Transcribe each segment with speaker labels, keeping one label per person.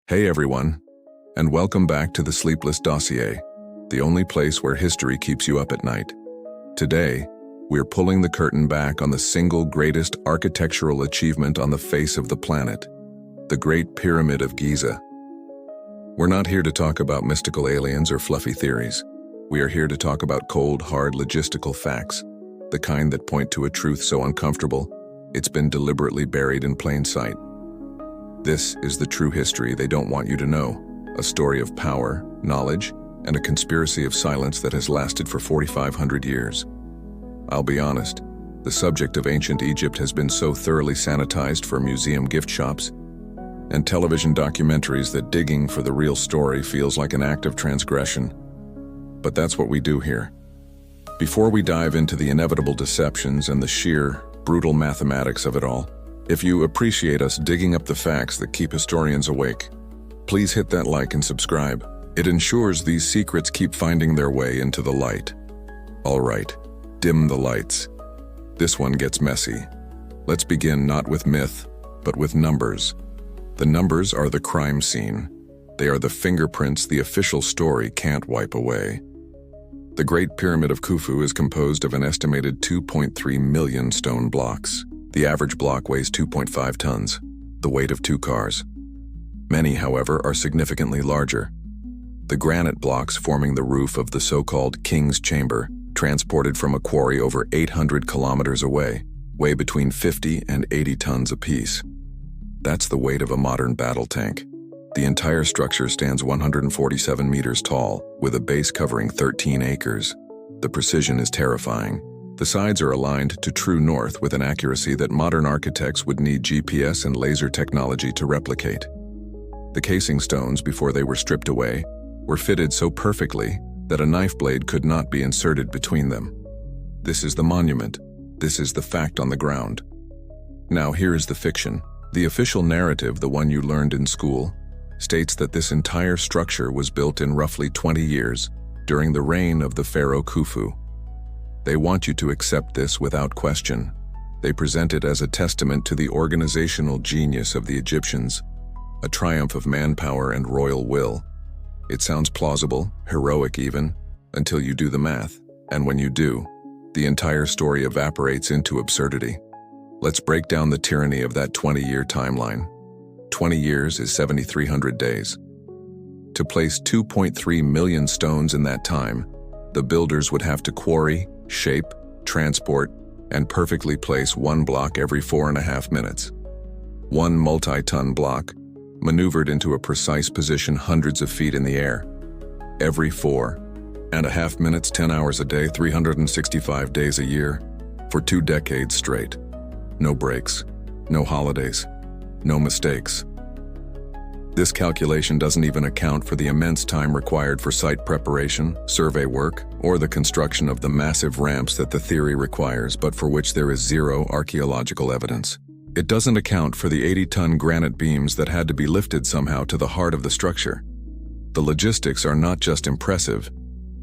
Speaker 1: Hey everyone, and welcome back to the Sleepless Dossier, the only place where history keeps you up at night. Today, we're pulling the curtain back on the single greatest architectural achievement on the face of the planet, the Great Pyramid of Giza. We're not here to talk about mystical aliens or fluffy theories. We are here to talk about cold, hard logistical facts, the kind that point to a truth so uncomfortable, it's been deliberately buried in plain sight. This is the true history they don't want you to know, a story of power, knowledge, and a conspiracy of silence that has lasted for 4,500 years. I'll be honest, the subject of ancient Egypt has been so thoroughly sanitized for museum gift shops and television documentaries that digging for the real story feels like an act of transgression. But that's what we do here. Before we dive into the inevitable deceptions and the sheer, brutal mathematics of it all, if you appreciate us digging up the facts that keep historians awake, please hit that like and subscribe. It ensures these secrets keep finding their way into the light. All right, dim the lights. This one gets messy. Let's begin not with myth, but with numbers. The numbers are the crime scene. They are the fingerprints the official story can't wipe away. The Great Pyramid of Khufu is composed of an estimated 2.3 million stone blocks. The average block weighs 2.5 tons, the weight of 2 cars. Many, however, are significantly larger. The granite blocks forming the roof of the so-called King's Chamber, transported from a quarry over 800 kilometers away, weigh between 50 and 80 tons apiece. That's the weight of a modern battle tank. The entire structure stands 147 meters tall, with a base covering 13 acres. The precision is terrifying. The sides are aligned to true north with an accuracy that modern architects would need GPS and laser technology to replicate. The casing stones, before they were stripped away, were fitted so perfectly that a knife blade could not be inserted between them. This is the monument. This is the fact on the ground. Now here is the fiction. The official narrative, the one you learned in school, states that this entire structure was built in roughly 20 years during the reign of the pharaoh Khufu. They want you to accept this without question. They present it as a testament to the organizational genius of the Egyptians, a triumph of manpower and royal will. It sounds plausible, heroic even, until you do the math, and when you do, the entire story evaporates into absurdity. Let's break down the tyranny of that 20-year timeline. 20 years is 7,300 days. To place 2.3 million stones in that time, the builders would have to quarry, shape, transport, and perfectly place one block every 4.5 minutes. One multi-ton block, maneuvered into a precise position hundreds of feet in the air. Every 4.5 minutes, 10 hours a day, 365 days a year, for 2 decades straight. No breaks, no holidays, no mistakes. This calculation doesn't even account for the immense time required for site preparation, survey work, or the construction of the massive ramps that the theory requires but for which there is zero archaeological evidence. It doesn't account for the 80-ton granite beams that had to be lifted somehow to the heart of the structure. The logistics are not just impressive,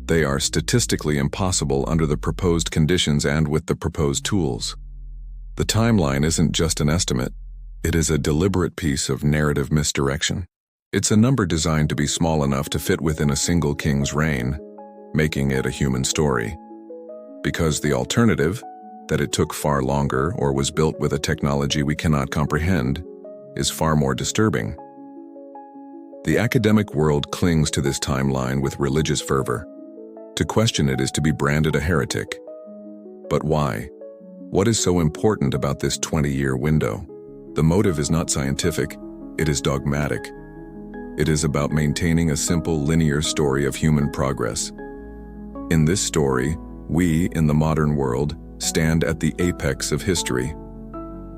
Speaker 1: they are statistically impossible under the proposed conditions and with the proposed tools. The timeline isn't just an estimate. It is a deliberate piece of narrative misdirection. It's a number designed to be small enough to fit within a single king's reign, making it a human story. Because the alternative, that it took far longer or was built with a technology we cannot comprehend, is far more disturbing. The academic world clings to this timeline with religious fervor. To question it is to be branded a heretic. But why? What is so important about this 20-year window? The motive is not scientific, it is dogmatic. It is about maintaining a simple linear story of human progress. In this story, we, in the modern world, stand at the apex of history.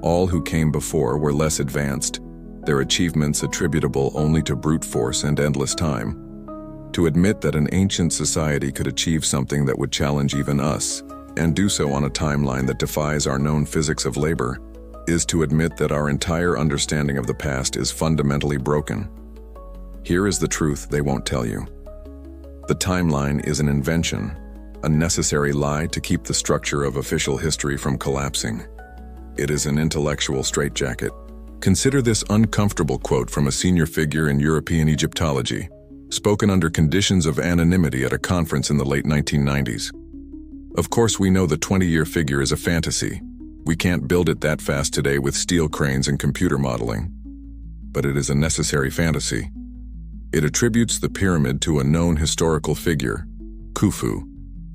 Speaker 1: All who came before were less advanced, their achievements attributable only to brute force and endless time. To admit that an ancient society could achieve something that would challenge even us, and do so on a timeline that defies our known physics of labor, is to admit that our entire understanding of the past is fundamentally broken. Here is the truth they won't tell you. The timeline is an invention, a necessary lie to keep the structure of official history from collapsing. It is an intellectual straitjacket, Consider this uncomfortable quote from a senior figure in European Egyptology, spoken under conditions of anonymity at a conference in the late 1990s. Of course, we know the 20-year figure is a fantasy. We can't build it that fast today with steel cranes and computer modeling. But it is a necessary fantasy. It attributes the pyramid to a known historical figure, Khufu,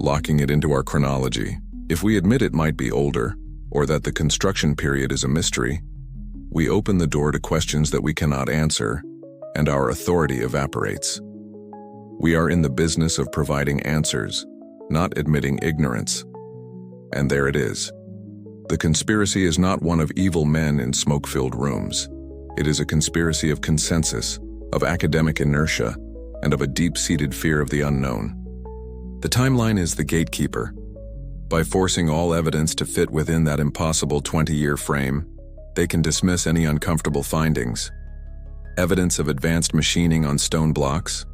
Speaker 1: locking it into our chronology. If we admit it might be older, or that the construction period is a mystery, we open the door to questions that we cannot answer, and our authority evaporates. We are in the business of providing answers, not admitting ignorance. And there it is. The conspiracy is not one of evil men in smoke-filled rooms. It is a conspiracy of consensus, of academic inertia, and of a deep-seated fear of the unknown. The timeline is the gatekeeper. By forcing all evidence to fit within that impossible 20-year frame, they can dismiss any uncomfortable findings. Evidence of advanced machining on stone blocks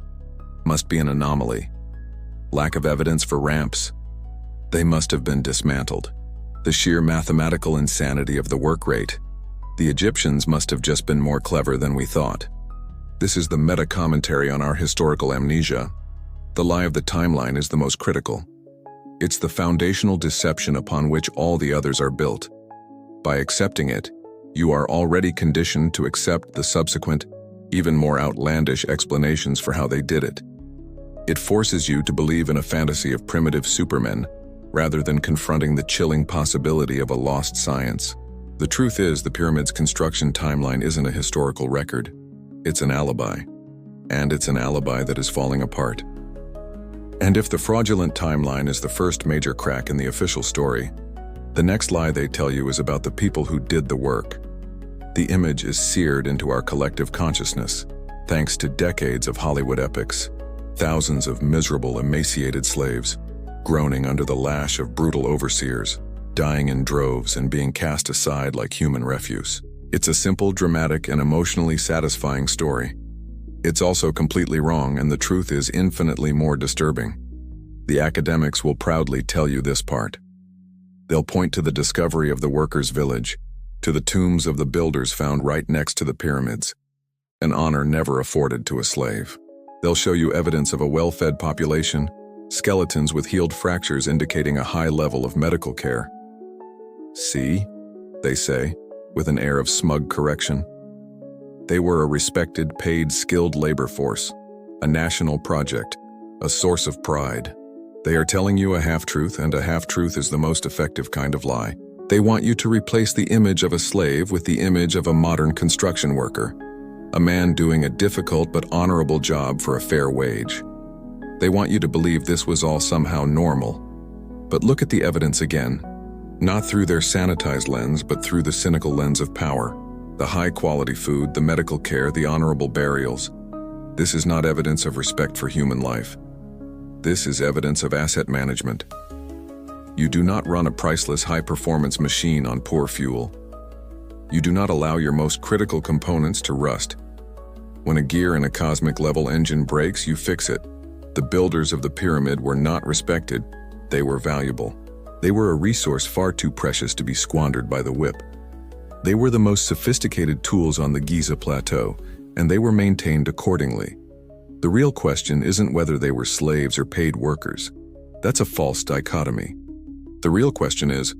Speaker 1: must be an anomaly. Lack of evidence for ramps, they must have been dismantled. The sheer mathematical insanity of the work rate. The Egyptians must have just been more clever than we thought. This is the meta-commentary on our historical amnesia. The lie of the timeline is the most critical. It's the foundational deception upon which all the others are built. By accepting it, you are already conditioned to accept the subsequent, even more outlandish explanations for how they did it. It forces you to believe in a fantasy of primitive supermen, rather than confronting the chilling possibility of a lost science. The truth is, the pyramid's construction timeline isn't a historical record. It's an alibi. And it's an alibi that is falling apart. And if the fraudulent timeline is the first major crack in the official story, the next lie they tell you is about the people who did the work. The image is seared into our collective consciousness, thanks to decades of Hollywood epics, thousands of miserable, emaciated slaves, groaning under the lash of brutal overseers, dying in droves and being cast aside like human refuse. It's a simple, dramatic, and emotionally satisfying story. It's also completely wrong, and the truth is infinitely more disturbing. The academics will proudly tell you this part. They'll point to the discovery of the workers' village, to the tombs of the builders found right next to the pyramids, an honor never afforded to a slave. They'll show you evidence of a well-fed population, skeletons with healed fractures indicating a high level of medical care. See, they say, with an air of smug correction. They were a respected, paid, skilled labor force, a national project, a source of pride. They are telling you a half-truth, and a half-truth is the most effective kind of lie. They want you to replace the image of a slave with the image of a modern construction worker, a man doing a difficult but honorable job for a fair wage. They want you to believe this was all somehow normal. But look at the evidence again, not through their sanitized lens, but through the cynical lens of power. The high-quality food, the medical care, the honorable burials. This is not evidence of respect for human life. This is evidence of asset management. You do not run a priceless high-performance machine on poor fuel. You do not allow your most critical components to rust. When a gear in a cosmic-level engine breaks, you fix it. The builders of the pyramid were not respected. They were valuable. They were a resource far too precious to be squandered by the whip. They were the most sophisticated tools on the Giza Plateau, and they were maintained accordingly. The real question isn't whether they were slaves or paid workers. That's a false dichotomy. The real question is,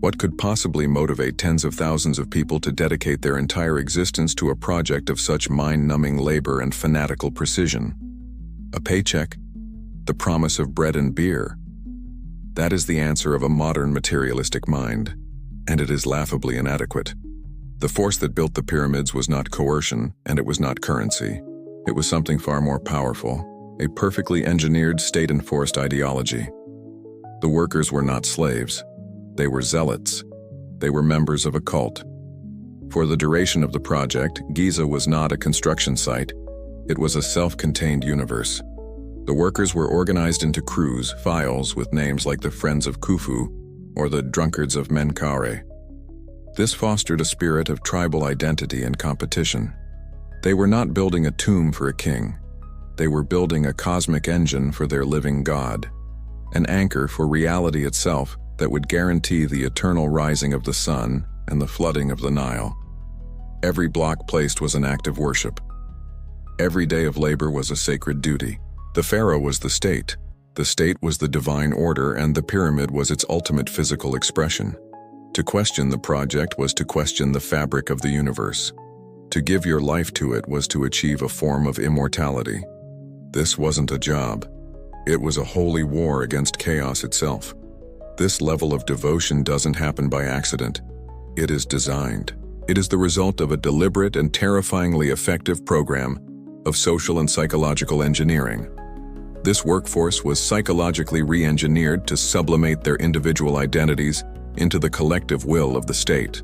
Speaker 1: what could possibly motivate tens of thousands of people to dedicate their entire existence to a project of such mind-numbing labor and fanatical precision? A paycheck? The promise of bread and beer? That is the answer of a modern materialistic mind, and it is laughably inadequate. The force that built the pyramids was not coercion, and it was not currency. It was something far more powerful, a perfectly engineered, state-enforced ideology. The workers were not slaves. They were zealots. They were members of a cult. For the duration of the project, Giza was not a construction site. It was a self-contained universe. The workers were organized into crews, files with names like the Friends of Khufu or the Drunkards of Menkaure. This fostered a spirit of tribal identity and competition. They were not building a tomb for a king. They were building a cosmic engine for their living god, an anchor for reality itself that would guarantee the eternal rising of the sun and the flooding of the Nile. Every block placed was an act of worship. Every day of labor was a sacred duty. The pharaoh was the state was the divine order, and the pyramid was its ultimate physical expression. To question the project was to question the fabric of the universe. To give your life to it was to achieve a form of immortality. This wasn't a job. It was a holy war against chaos itself. This level of devotion doesn't happen by accident. It is designed. It is the result of a deliberate and terrifyingly effective program of social and psychological engineering. This workforce was psychologically re-engineered to sublimate their individual identities into the collective will of the state.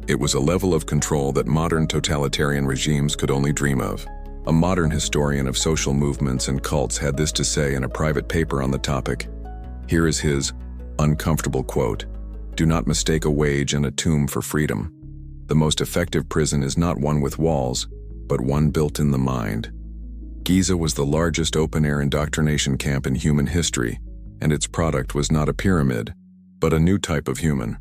Speaker 1: It was a level of control that modern totalitarian regimes could only dream of. A modern historian of social movements and cults had this to say in a private paper on the topic. Here is his uncomfortable quote: "Do not mistake a wage and a tomb for freedom. The most effective prison is not one with walls, but one built in the mind." Giza was the largest open-air indoctrination camp in human history, and its product was not a pyramid, but a new type of human.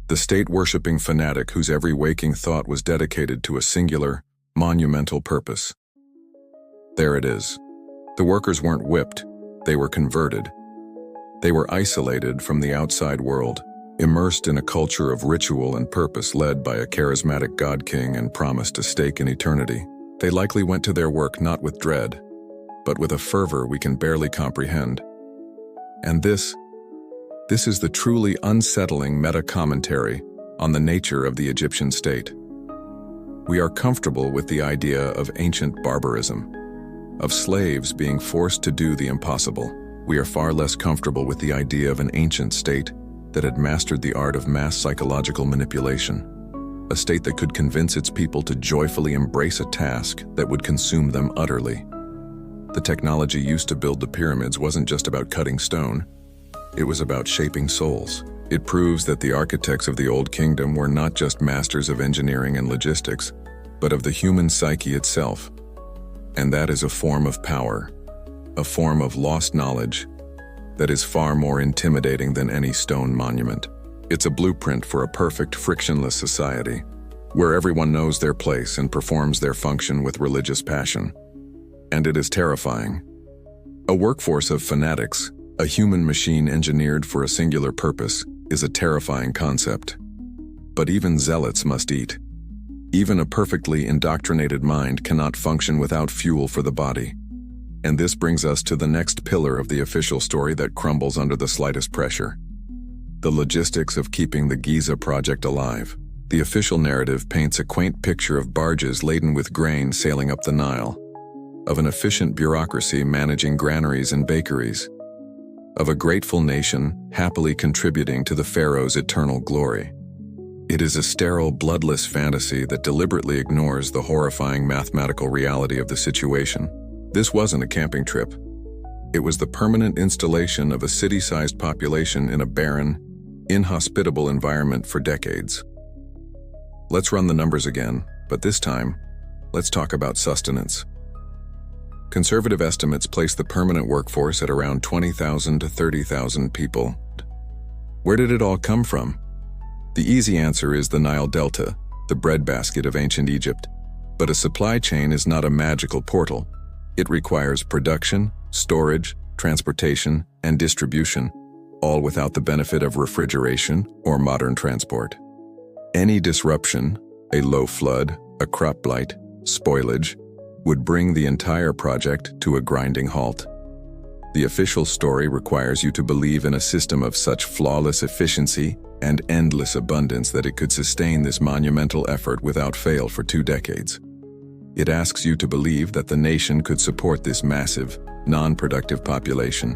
Speaker 1: The state-worshipping fanatic whose every waking thought was dedicated to a singular, monumental purpose. There it is. The workers weren't whipped, they were converted. They were isolated from the outside world, immersed in a culture of ritual and purpose led by a charismatic god-king and promised a stake in eternity. They likely went to their work not with dread, but with a fervor we can barely comprehend. And this is the truly unsettling meta-commentary on the nature of the Egyptian state. We are comfortable with the idea of ancient barbarism, of slaves being forced to do the impossible. We are far less comfortable with the idea of an ancient state that had mastered the art of mass psychological manipulation. A state that could convince its people to joyfully embrace a task that would consume them utterly. The technology used to build the pyramids wasn't just about cutting stone. It was about shaping souls. It proves that the architects of the Old Kingdom were not just masters of engineering and logistics, but of the human psyche itself. And that is a form of power, a form of lost knowledge that is far more intimidating than any stone monument. It's a blueprint for a perfect, frictionless society, where everyone knows their place and performs their function with religious passion. And it is terrifying. A workforce of fanatics, a human machine engineered for a singular purpose, is a terrifying concept. But even zealots must eat. Even a perfectly indoctrinated mind cannot function without fuel for the body. And this brings us to the next pillar of the official story that crumbles under the slightest pressure. The logistics of keeping the Giza project alive. The official narrative paints a quaint picture of barges laden with grain sailing up the Nile, of an efficient bureaucracy managing granaries and bakeries, of a grateful nation happily contributing to the pharaoh's eternal glory. It is a sterile, bloodless fantasy that deliberately ignores the horrifying mathematical reality of the situation. This wasn't a camping trip. It was the permanent installation of a city-sized population in a barren, inhospitable environment for decades. Let's run the numbers again, but this time, let's talk about sustenance. Conservative estimates place the permanent workforce at around 20,000 to 30,000 people. Where did it all come from? The easy answer is the Nile Delta, the breadbasket of ancient Egypt. But a supply chain is not a magical portal. It requires production, storage, transportation, and distribution, all without the benefit of refrigeration or modern transport. Any disruption, a low flood, a crop blight, spoilage, would bring the entire project to a grinding halt. The official story requires you to believe in a system of such flawless efficiency and endless abundance that it could sustain this monumental effort without fail for 2 decades. It asks you to believe that the nation could support this massive, non-productive population,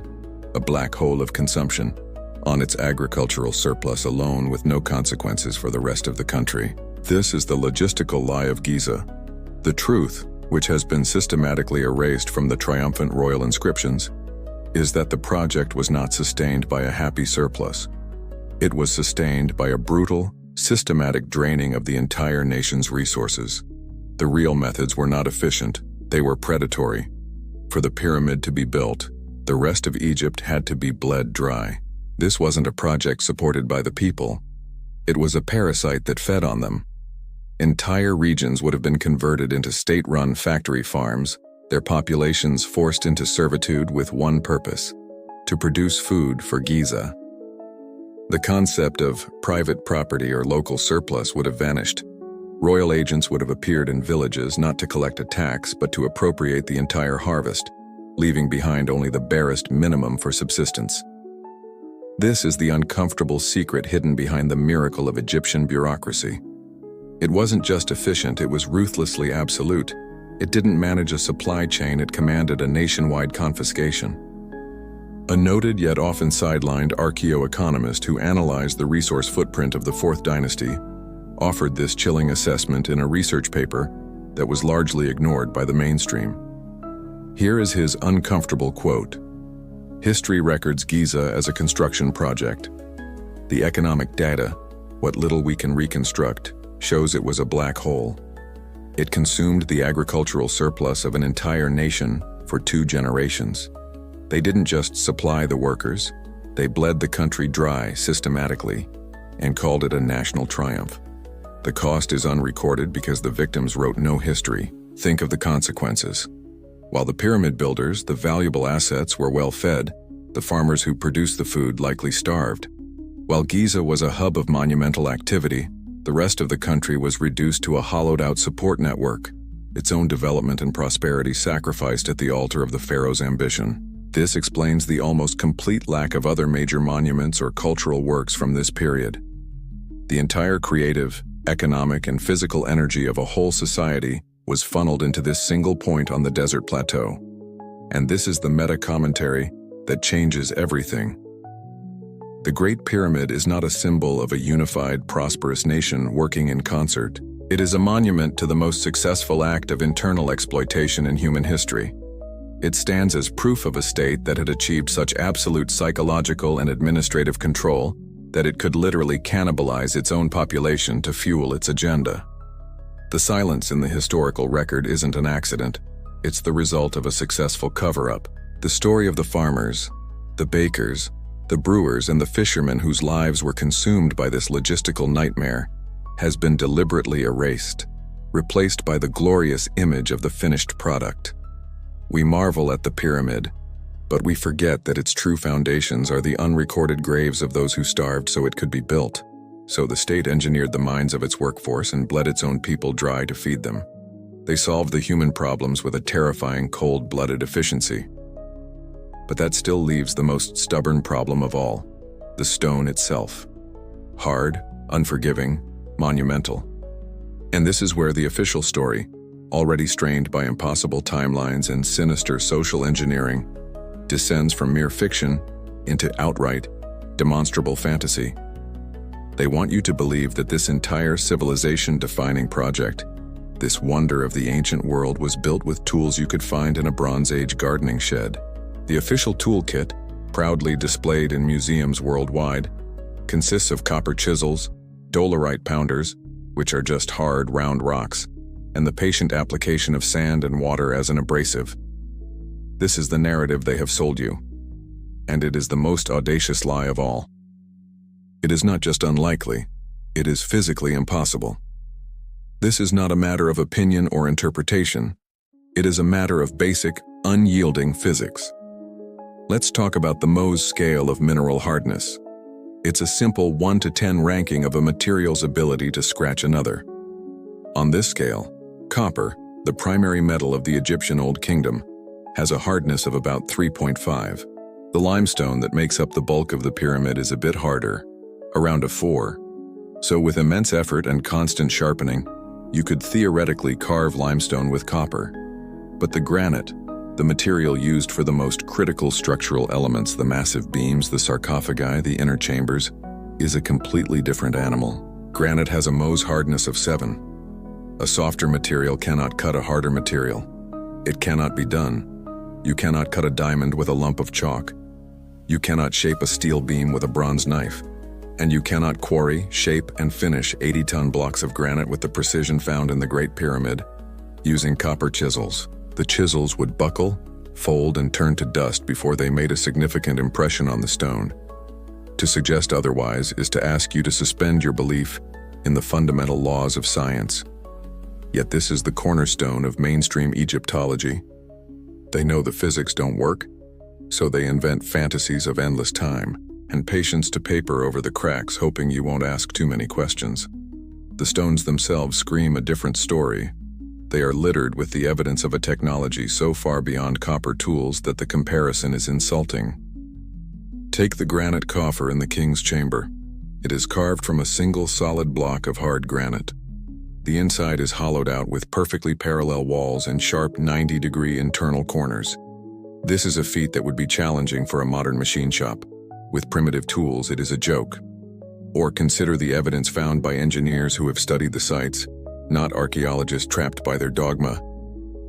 Speaker 1: a black hole of consumption, on its agricultural surplus alone with no consequences for the rest of the country. This is the logistical lie of Giza. The truth, which has been systematically erased from the triumphant royal inscriptions, is that the project was not sustained by a happy surplus. It was sustained by a brutal, systematic draining of the entire nation's resources. The real methods were not efficient, they were predatory. For the pyramid to be built, the rest of Egypt had to be bled dry. This wasn't a project supported by the people. It was a parasite that fed on them. Entire regions would have been converted into state-run factory farms, their populations forced into servitude with one purpose: to produce food for Giza. The concept of private property or local surplus would have vanished. Royal agents would have appeared in villages not to collect a tax but to appropriate the entire harvest, leaving behind only the barest minimum for subsistence. This is the uncomfortable secret hidden behind the miracle of Egyptian bureaucracy. It wasn't just efficient, it was ruthlessly absolute. It didn't manage a supply chain, it commanded a nationwide confiscation. A noted yet often sidelined archaeoeconomist who analyzed the resource footprint of the Fourth Dynasty offered this chilling assessment in a research paper that was largely ignored by the mainstream. Here is his uncomfortable quote: "History records Giza as a construction project. The economic data, what little we can reconstruct, shows it was a black hole. It consumed the agricultural surplus of an entire nation for 2 generations. They didn't just supply the workers, they bled the country dry systematically and called it a national triumph. The cost is unrecorded because the victims wrote no history. Think of the consequences. While the pyramid builders, the valuable assets, were well fed, the farmers who produced the food likely starved. While Giza was a hub of monumental activity, the rest of the country was reduced to a hollowed-out support network, its own development and prosperity sacrificed at the altar of the pharaoh's ambition. This explains the almost complete lack of other major monuments or cultural works from this period. The entire creative, economic, and physical energy of a whole society was funneled into this single point on the desert plateau. And this is the meta-commentary that changes everything. The Great Pyramid is not a symbol of a unified, prosperous nation working in concert. It is a monument to the most successful act of internal exploitation in human history. It stands as proof of a state that had achieved such absolute psychological and administrative control that it could literally cannibalize its own population to fuel its agenda. The silence in the historical record isn't an accident. It's the result of a successful cover-up. The story of the farmers, the bakers, the brewers, and the fishermen whose lives were consumed by this logistical nightmare has been deliberately erased, replaced by the glorious image of the finished product. We marvel at the pyramid, but we forget that its true foundations are the unrecorded graves of those who starved so it could be built. So the state engineered the minds of its workforce and bled its own people dry to feed them. They solved the human problems with a terrifying, cold-blooded efficiency. But that still leaves the most stubborn problem of all: the stone itself. Hard, unforgiving, monumental. And this is where the official story, already strained by impossible timelines and sinister social engineering, descends from mere fiction into outright, demonstrable fantasy. They want you to believe that this entire civilization-defining project, this wonder of the ancient world, was built with tools you could find in a Bronze Age gardening shed. The official toolkit, proudly displayed in museums worldwide, consists of copper chisels, dolerite pounders, which are just hard, round rocks, and the patient application of sand and water as an abrasive. This is the narrative they have sold you, and it is the most audacious lie of all. It is not just unlikely, it is physically impossible. This is not a matter of opinion or interpretation. It is a matter of basic, unyielding physics. Let's talk about the Mohs scale of mineral hardness. It's a simple 1 to 10 ranking of a material's ability to scratch another. On this scale, copper, the primary metal of the Egyptian Old Kingdom, has a hardness of about 3.5. The limestone that makes up the bulk of the pyramid is a bit harder, around a 4. So with immense effort and constant sharpening, you could theoretically carve limestone with copper. But the granite, the material used for the most critical structural elements, the massive beams, the sarcophagi, the inner chambers, is a completely different animal. Granite has a Mohs hardness of 7. A softer material cannot cut a harder material. It cannot be done. You cannot cut a diamond with a lump of chalk. You cannot shape a steel beam with a bronze knife. And you cannot quarry, shape, and finish 80-ton blocks of granite with the precision found in the Great Pyramid using copper chisels. The chisels would buckle, fold, and turn to dust before they made a significant impression on the stone. To suggest otherwise is to ask you to suspend your belief in the fundamental laws of science. Yet this is the cornerstone of mainstream Egyptology. They know the physics don't work, so they invent fantasies of endless time and patience to paper over the cracks, hoping you won't ask too many questions. The stones themselves scream a different story. They are littered with the evidence of a technology so far beyond copper tools that the comparison is insulting. Take the granite coffer in the king's chamber. It is carved from a single solid block of hard granite. The inside is hollowed out with perfectly parallel walls and sharp 90-degree internal corners. This is a feat that would be challenging for a modern machine shop. With primitive tools, it is a joke. Or consider the evidence found by engineers who have studied the sites, not archaeologists trapped by their dogma,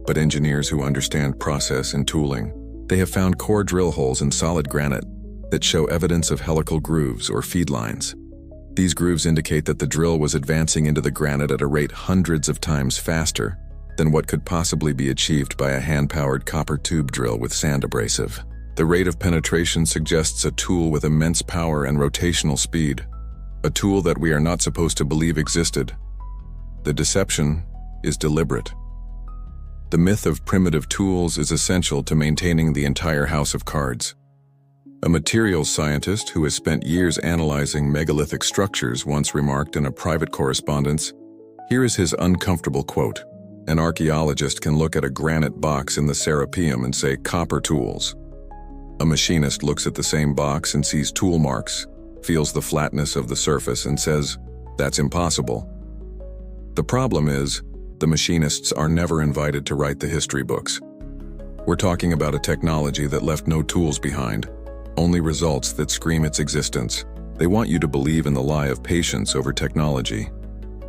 Speaker 1: but engineers who understand process and tooling. They have found core drill holes in solid granite that show evidence of helical grooves or feed lines. These grooves indicate that the drill was advancing into the granite at a rate hundreds of times faster than what could possibly be achieved by a hand-powered copper tube drill with sand abrasive. The rate of penetration suggests a tool with immense power and rotational speed, a tool that we are not supposed to believe existed. The deception is deliberate. The myth of primitive tools is essential to maintaining the entire house of cards. A materials scientist who has spent years analyzing megalithic structures once remarked in a private correspondence, here is his uncomfortable quote: "An archaeologist can look at a granite box in the Serapeum and say copper tools. A machinist looks at the same box and sees tool marks, feels the flatness of the surface and says, that's impossible." The problem is, the machinists are never invited to write the history books. We're talking about a technology that left no tools behind, only results that scream its existence. They want you to believe in the lie of patience over technology.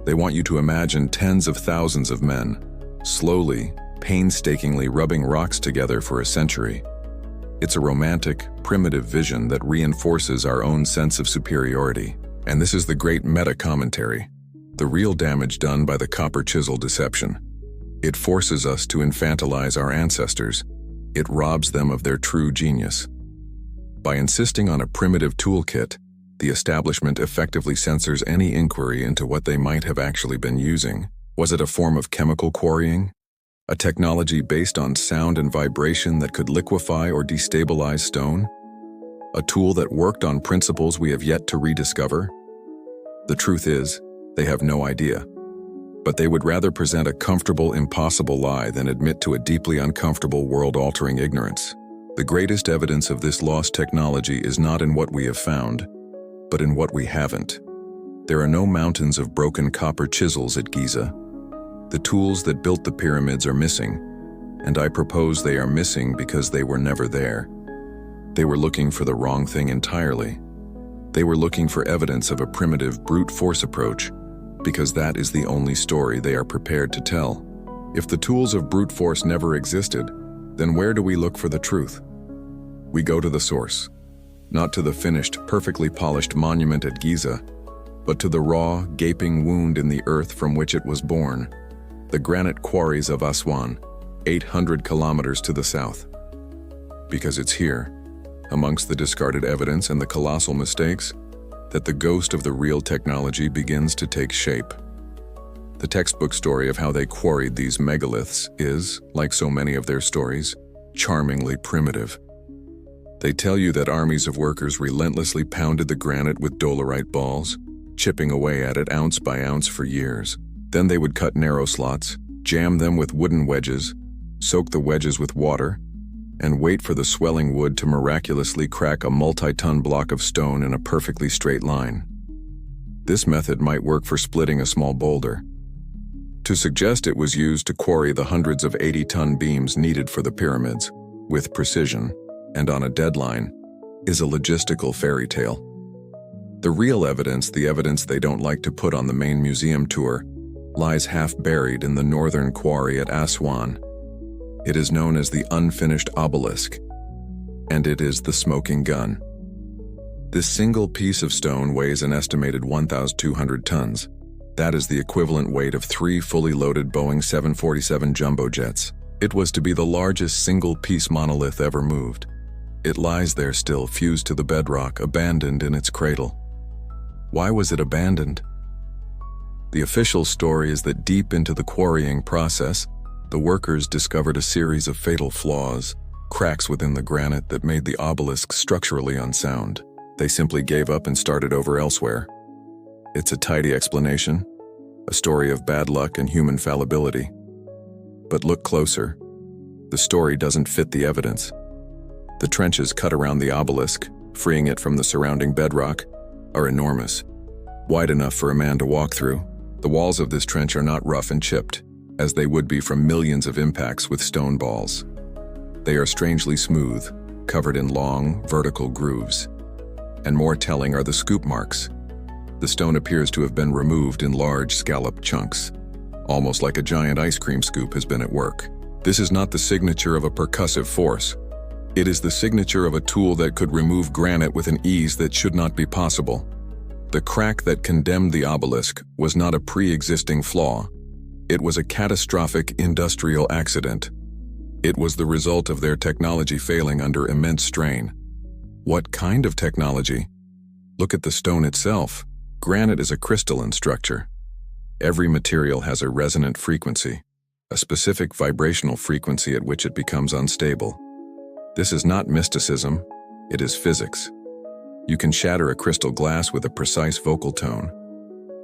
Speaker 1: They want you to imagine tens of thousands of men, slowly, painstakingly rubbing rocks together for a century. It's a romantic, primitive vision that reinforces our own sense of superiority. And this is the great meta-commentary, the real damage done by the copper chisel deception. It forces us to infantilize our ancestors. It robs them of their true genius. By insisting on a primitive toolkit, the establishment effectively censors any inquiry into what they might have actually been using. Was it a form of chemical quarrying? A technology based on sound and vibration that could liquefy or destabilize stone? A tool that worked on principles we have yet to rediscover? The truth is, they have no idea. But they would rather present a comfortable, impossible lie than admit to a deeply uncomfortable, world-altering ignorance. The greatest evidence of this lost technology is not in what we have found, but in what we haven't. There are no mountains of broken copper chisels at Giza. The tools that built the pyramids are missing, and I propose they are missing because they were never there. They were looking for the wrong thing entirely. They were looking for evidence of a primitive brute force approach, because that is the only story they are prepared to tell. If the tools of brute force never existed, then where do we look for the truth? We go to the source, not to the finished, perfectly polished monument at Giza, but to the raw, gaping wound in the earth from which it was born, the granite quarries of Aswan, 800 kilometers to the south. Because it's here, amongst the discarded evidence and the colossal mistakes, that the ghost of the real technology begins to take shape. The textbook story of how they quarried these megaliths is, like so many of their stories, charmingly primitive. They tell you that armies of workers relentlessly pounded the granite with dolerite balls, chipping away at it ounce by ounce for years. Then they would cut narrow slots, jam them with wooden wedges, soak the wedges with water, and wait for the swelling wood to miraculously crack a multi-ton block of stone in a perfectly straight line. This method might work for splitting a small boulder. To suggest it was used to quarry the hundreds of 80-ton beams needed for the pyramids, with precision, and on a deadline, is a logistical fairy tale. The real evidence, the evidence they don't like to put on the main museum tour, lies half buried in the northern quarry at Aswan. It is known as the unfinished obelisk, and it is the smoking gun. This single piece of stone weighs an estimated 1,200 tons. That is the equivalent weight of 3 fully loaded Boeing 747 jumbo jets. It was to be the largest single-piece monolith ever moved. It lies there still, fused to the bedrock, abandoned in its cradle. Why was it abandoned? The official story is that deep into the quarrying process, the workers discovered a series of fatal flaws, cracks within the granite that made the obelisk structurally unsound. They simply gave up and started over elsewhere. It's a tidy explanation, a story of bad luck and human fallibility. But look closer. The story doesn't fit the evidence. The trenches cut around the obelisk, freeing it from the surrounding bedrock, are enormous, wide enough for a man to walk through. The walls of this trench are not rough and chipped, as they would be from millions of impacts with stone balls. They are strangely smooth, covered in long, vertical grooves. And more telling are the scoop marks. The stone appears to have been removed in large scalloped chunks, almost like a giant ice cream scoop has been at work. This is not the signature of a percussive force. It is the signature of a tool that could remove granite with an ease that should not be possible. The crack that condemned the obelisk was not a pre-existing flaw. It was a catastrophic industrial accident. It was the result of their technology failing under immense strain. What kind of technology? Look at the stone itself. Granite is a crystalline structure. Every material has a resonant frequency, a specific vibrational frequency at which it becomes unstable. This is not mysticism, it is physics. You can shatter a crystal glass with a precise vocal tone.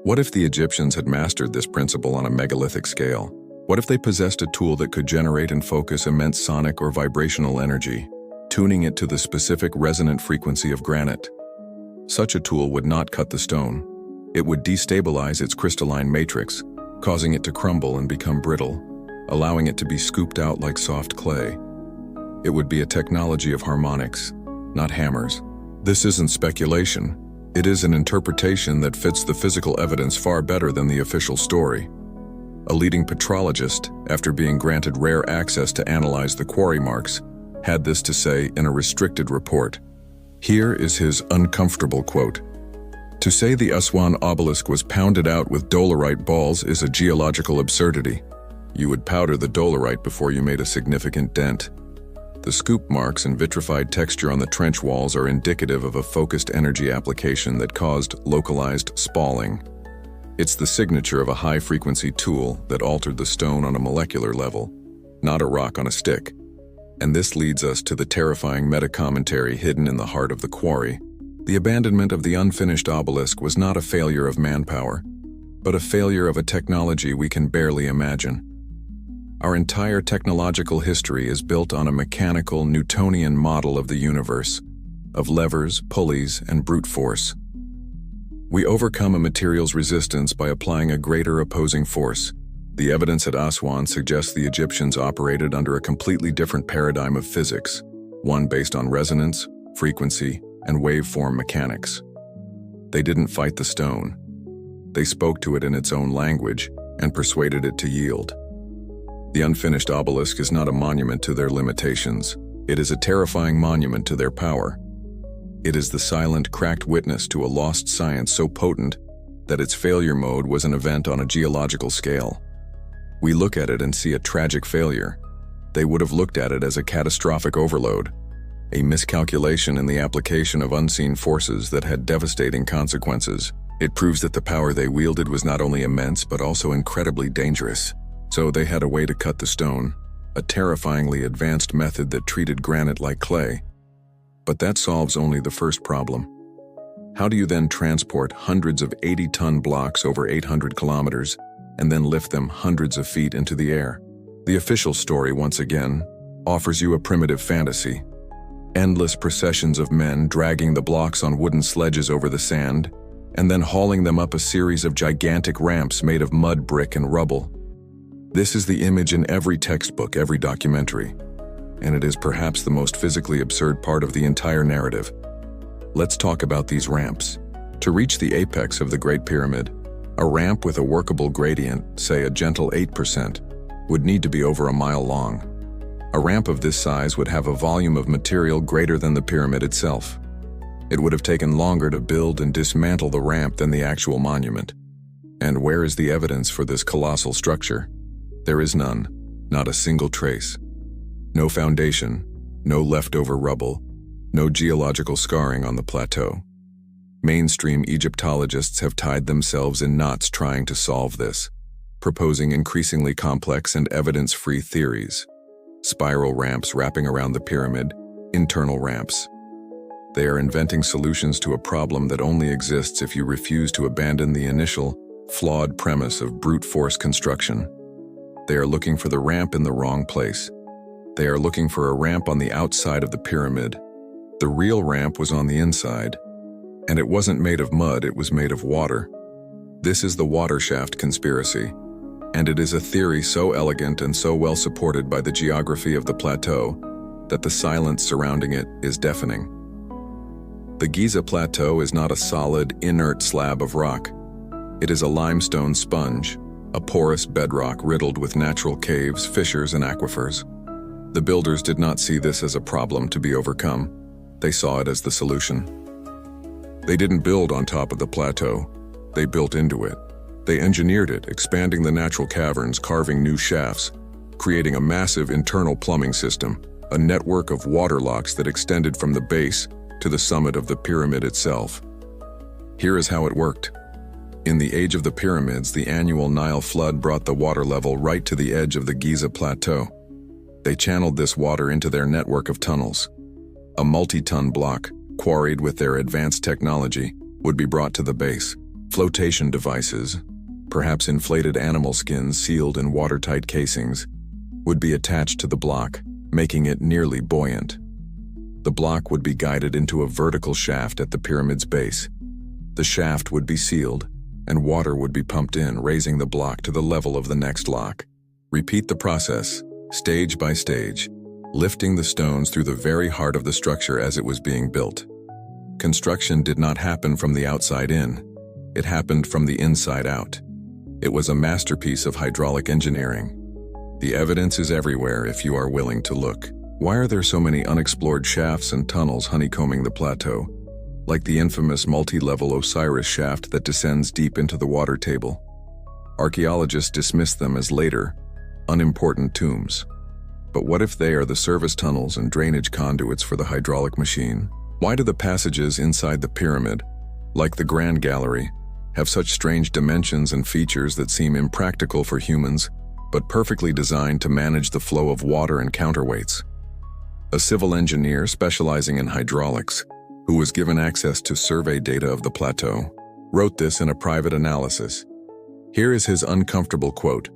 Speaker 1: What if the Egyptians had mastered this principle on a megalithic scale? What if they possessed a tool that could generate and focus immense sonic or vibrational energy, tuning it to the specific resonant frequency of granite? Such a tool would not cut the stone. It would destabilize its crystalline matrix, causing it to crumble and become brittle, allowing it to be scooped out like soft clay. It would be a technology of harmonics, not hammers. This isn't speculation. It is an interpretation that fits the physical evidence far better than the official story. A leading petrologist, after being granted rare access to analyze the quarry marks, had this to say in a restricted report. Here is his uncomfortable quote. "To say the Aswan obelisk was pounded out with dolerite balls is a geological absurdity. You would powder the dolerite before you made a significant dent. The scoop marks and vitrified texture on the trench walls are indicative of a focused energy application that caused localized spalling. It's the signature of a high-frequency tool that altered the stone on a molecular level, not a rock on a stick." And this leads us to the terrifying meta-commentary hidden in the heart of the quarry. The abandonment of the unfinished obelisk was not a failure of manpower, but a failure of a technology we can barely imagine. Our entire technological history is built on a mechanical Newtonian model of the universe, of levers, pulleys, and brute force. We overcome a material's resistance by applying a greater opposing force. The evidence at Aswan suggests the Egyptians operated under a completely different paradigm of physics, one based on resonance, frequency, and waveform mechanics. They didn't fight the stone. They spoke to it in its own language and persuaded it to yield. The unfinished obelisk is not a monument to their limitations. It is a terrifying monument to their power. It is the silent, cracked witness to a lost science so potent that its failure mode was an event on a geological scale. We look at it and see a tragic failure. They would have looked at it as a catastrophic overload, a miscalculation in the application of unseen forces that had devastating consequences. It proves that the power they wielded was not only immense but also incredibly dangerous. So they had a way to cut the stone, a terrifyingly advanced method that treated granite like clay. But that solves only the first problem. How do you then transport hundreds of 80-ton blocks over 800 kilometers and then lift them hundreds of feet into the air? The official story, once again, offers you a primitive fantasy. Endless processions of men dragging the blocks on wooden sledges over the sand and then hauling them up a series of gigantic ramps made of mud, brick, and rubble. This is the image in every textbook, every documentary, and it is perhaps the most physically absurd part of the entire narrative. Let's talk about these ramps. To reach the apex of the Great Pyramid, a ramp with a workable gradient, say a gentle 8%, would need to be over a mile long. A ramp of this size would have a volume of material greater than the pyramid itself. It would have taken longer to build and dismantle the ramp than the actual monument. And where is the evidence for this colossal structure? There is none, not a single trace. No foundation, no leftover rubble, no geological scarring on the plateau. Mainstream Egyptologists have tied themselves in knots trying to solve this, proposing increasingly complex and evidence-free theories. Spiral ramps wrapping around the pyramid, internal ramps. They are inventing solutions to a problem that only exists if you refuse to abandon the initial, flawed premise of brute force construction. They are looking for the ramp in the wrong place. They are looking for a ramp on the outside of the pyramid. The real ramp was on the inside. And it wasn't made of mud, it was made of water. This is the water shaft conspiracy. And it is a theory so elegant and so well supported by the geography of the plateau that the silence surrounding it is deafening. The Giza Plateau is not a solid, inert slab of rock. It is a limestone sponge, a porous bedrock riddled with natural caves, fissures, and aquifers. The builders did not see this as a problem to be overcome. They saw it as the solution. They didn't build on top of the plateau. They built into it. They engineered it, expanding the natural caverns, carving new shafts, creating a massive internal plumbing system, a network of water locks that extended from the base to the summit of the pyramid itself. Here is how it worked. In the age of the pyramids, the annual Nile flood brought the water level right to the edge of the Giza Plateau. They channeled this water into their network of tunnels. A multi-ton block, quarried with their advanced technology, would be brought to the base. Flotation devices, perhaps inflated animal skins sealed in watertight casings, would be attached to the block, making it nearly buoyant. The block would be guided into a vertical shaft at the pyramid's base. The shaft would be sealed, and water would be pumped in, raising the block to the level of the next lock. Repeat the process, stage by stage, lifting the stones through the very heart of the structure as it was being built. Construction did not happen from the outside in. It happened from the inside out. It was a masterpiece of hydraulic engineering. The evidence is everywhere if you are willing to look. Why are there so many unexplored shafts and tunnels honeycombing the plateau, like the infamous multi-level Osiris shaft that descends deep into the water table? Archaeologists dismiss them as later, unimportant tombs. But what if they are the service tunnels and drainage conduits for the hydraulic machine? Why do the passages inside the pyramid, like the Grand Gallery, have such strange dimensions and features that seem impractical for humans, but perfectly designed to manage the flow of water and counterweights? A civil engineer specializing in hydraulics, who was given access to survey data of the plateau, wrote this in a private analysis. Here is his uncomfortable quote.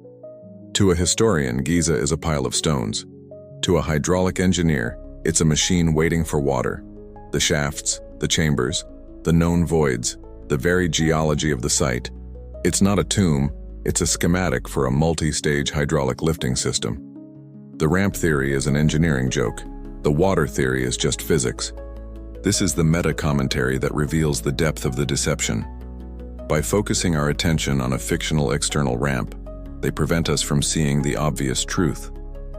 Speaker 1: "To a historian, Giza is a pile of stones. To a hydraulic engineer, it's a machine waiting for water. The shafts, the chambers, the known voids, the very geology of the site. It's not a tomb, it's a schematic for a multi-stage hydraulic lifting system. The ramp theory is an engineering joke. The water theory is just physics." This is the meta-commentary that reveals the depth of the deception. By focusing our attention on a fictional external ramp, they prevent us from seeing the obvious truth.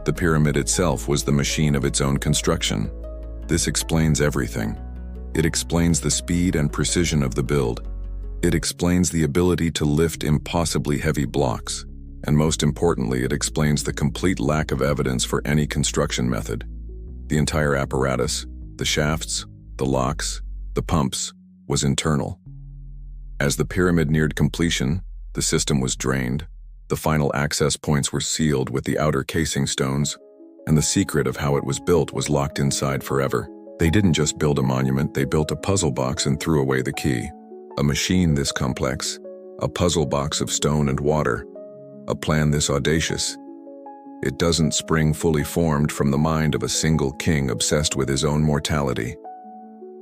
Speaker 1: The pyramid itself was the machine of its own construction. This explains everything. It explains the speed and precision of the build. It explains the ability to lift impossibly heavy blocks. And most importantly, it explains the complete lack of evidence for any construction method. The entire apparatus, the shafts, the locks, the pumps, was internal. As the pyramid neared completion, the system was drained. The final access points were sealed with the outer casing stones, and the secret of how it was built was locked inside forever. They didn't just build a monument, they built a puzzle box and threw away the key. A machine this complex, a puzzle box of stone and water, a plan this audacious. It doesn't spring fully formed from the mind of a single king obsessed with his own mortality.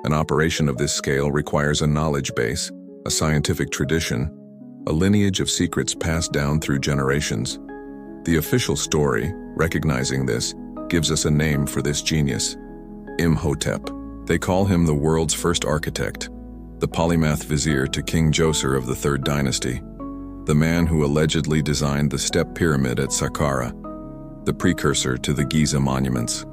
Speaker 1: An operation of this scale requires a knowledge base, a scientific tradition, a lineage of secrets passed down through generations. The official story, recognizing this, gives us a name for this genius: Imhotep. They call him the world's first architect, the polymath vizier to King Djoser of the Third Dynasty, the man who allegedly designed the step pyramid at Saqqara, the precursor to the Giza monuments.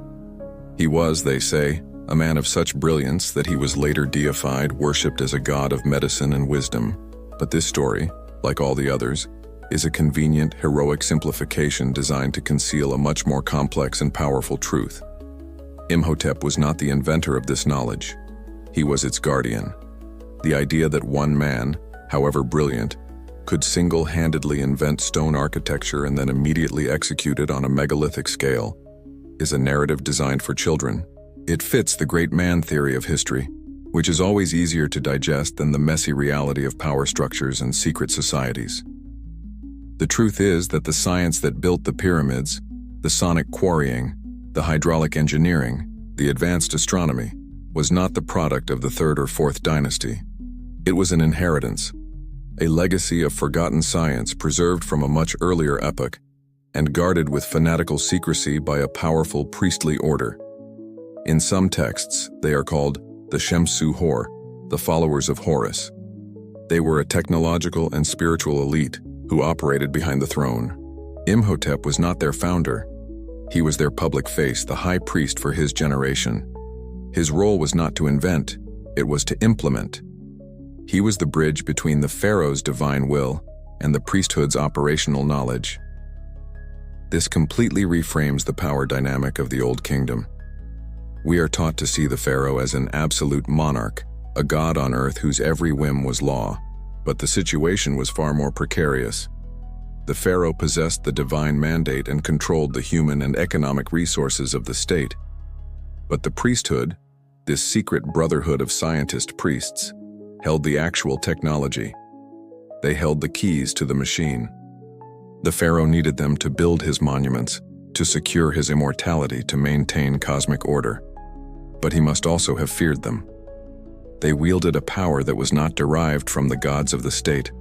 Speaker 1: He was, they say, a man of such brilliance that he was later deified, worshipped as a god of medicine and wisdom. But this story, like all the others, is a convenient, heroic simplification designed to conceal a much more complex and powerful truth. Imhotep was not the inventor of this knowledge. He was its guardian. The idea that one man, however brilliant, could single-handedly invent stone architecture and then immediately execute it on a megalithic scale is a narrative designed for children. It fits the great man theory of history, which is always easier to digest than the messy reality of power structures and secret societies. The truth is that the science that built the pyramids, the sonic quarrying, the hydraulic engineering, the advanced astronomy, was not the product of the 3rd or 4th dynasty. It was an inheritance, a legacy of forgotten science preserved from a much earlier epoch and guarded with fanatical secrecy by a powerful priestly order. In some texts, they are called the Shemsu-Hor, the followers of Horus. They were a technological and spiritual elite who operated behind the throne. Imhotep was not their founder. He was their public face, the high priest for his generation. His role was not to invent, it was to implement. He was the bridge between the pharaoh's divine will and the priesthood's operational knowledge. This completely reframes the power dynamic of the Old Kingdom. We are taught to see the pharaoh as an absolute monarch, a god on earth whose every whim was law, but the situation was far more precarious. The pharaoh possessed the divine mandate and controlled the human and economic resources of the state. But the priesthood, this secret brotherhood of scientist priests, held the actual technology. They held the keys to the machine. The pharaoh needed them to build his monuments, to secure his immortality, to maintain cosmic order. But he must also have feared them. They wielded a power that was not derived from the gods of the state,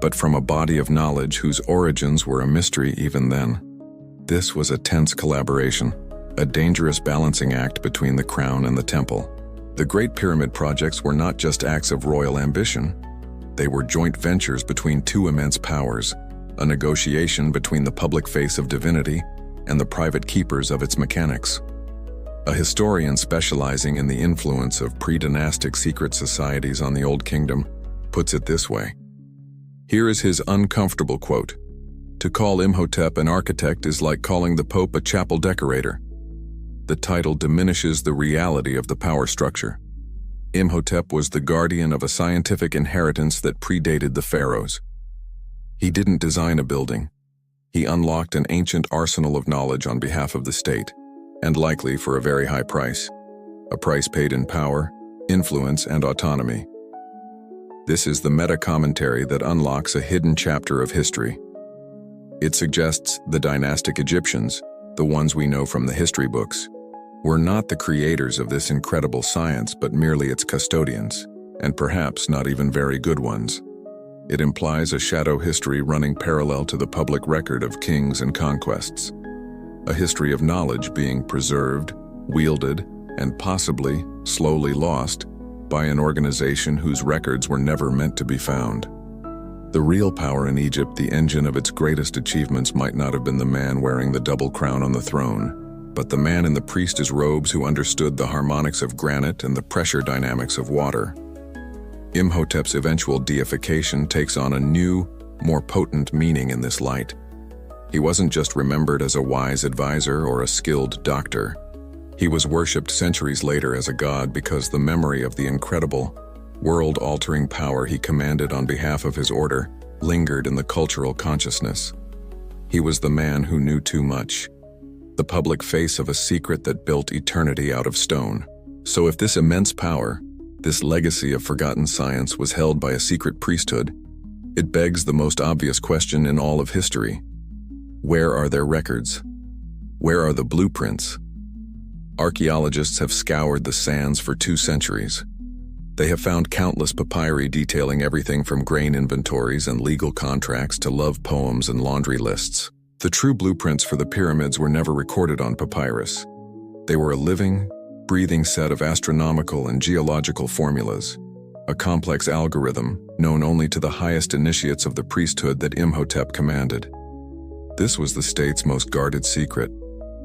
Speaker 1: but from a body of knowledge whose origins were a mystery even then. This was a tense collaboration, a dangerous balancing act between the crown and the temple. The Great Pyramid projects were not just acts of royal ambition. They were joint ventures between two immense powers, a negotiation between the public face of divinity and the private keepers of its mechanics. A historian specializing in the influence of pre-dynastic secret societies on the Old Kingdom puts it this way. Here is his uncomfortable quote: "To call Imhotep an architect is like calling the Pope a chapel decorator. The title diminishes the reality of the power structure. Imhotep was the guardian of a scientific inheritance that predated the pharaohs. He didn't design a building. He unlocked an ancient arsenal of knowledge on behalf of the state, and likely for a very high price, a price paid in power, influence, and autonomy. This is the meta-commentary that unlocks a hidden chapter of history. It suggests the dynastic Egyptians, the ones we know from the history books, were not the creators of this incredible science, but merely its custodians, and perhaps not even very good ones. It implies a shadow history running parallel to the public record of kings and conquests, a history of knowledge being preserved, wielded, and possibly slowly lost by an organization whose records were never meant to be found. The real power in Egypt, the engine of its greatest achievements, might not have been the man wearing the double crown on the throne, but the man in the priest's robes who understood the harmonics of granite and the pressure dynamics of water. Imhotep's eventual deification takes on a new, more potent meaning in this light. He wasn't just remembered as a wise advisor or a skilled doctor. He was worshipped centuries later as a god because the memory of the incredible, world-altering power he commanded on behalf of his order lingered in the cultural consciousness. He was the man who knew too much, the public face of a secret that built eternity out of stone. So if this immense power, this legacy of forgotten science, was held by a secret priesthood, it begs the most obvious question in all of history. Where are their records? Where are the blueprints? Archaeologists have scoured the sands for 2 centuries. They have found countless papyri detailing everything from grain inventories and legal contracts to love poems and laundry lists. The true blueprints for the pyramids were never recorded on papyrus. They were a living, breathing set of astronomical and geological formulas, a complex algorithm known only to the highest initiates of the priesthood that Imhotep commanded. This was the state's most guarded secret,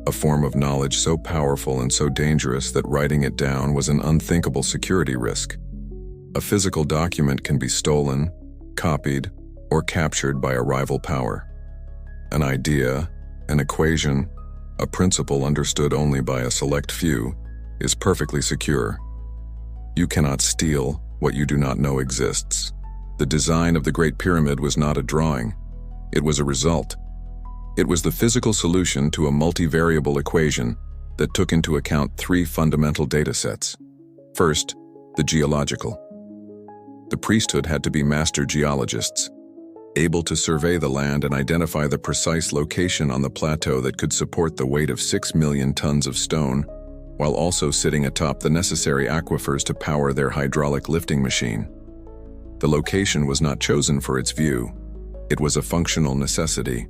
Speaker 1: a form of knowledge so powerful and so dangerous that writing it down was an unthinkable security risk. A physical document can be stolen, copied, or captured by a rival power. An idea, an equation, a principle understood only by a select few, is perfectly secure. You cannot steal, what you do not know exists. The design of the Great Pyramid was not a drawing. It was a result. It was the physical solution to a multivariable equation that took into account three fundamental data sets. First, the geological. The priesthood had to be master geologists, able to survey the land and identify the precise location on the plateau that could support the weight of 6 million tons of stone, while also sitting atop the necessary aquifers to power their hydraulic lifting machine. The location was not chosen for its view. It was a functional necessity.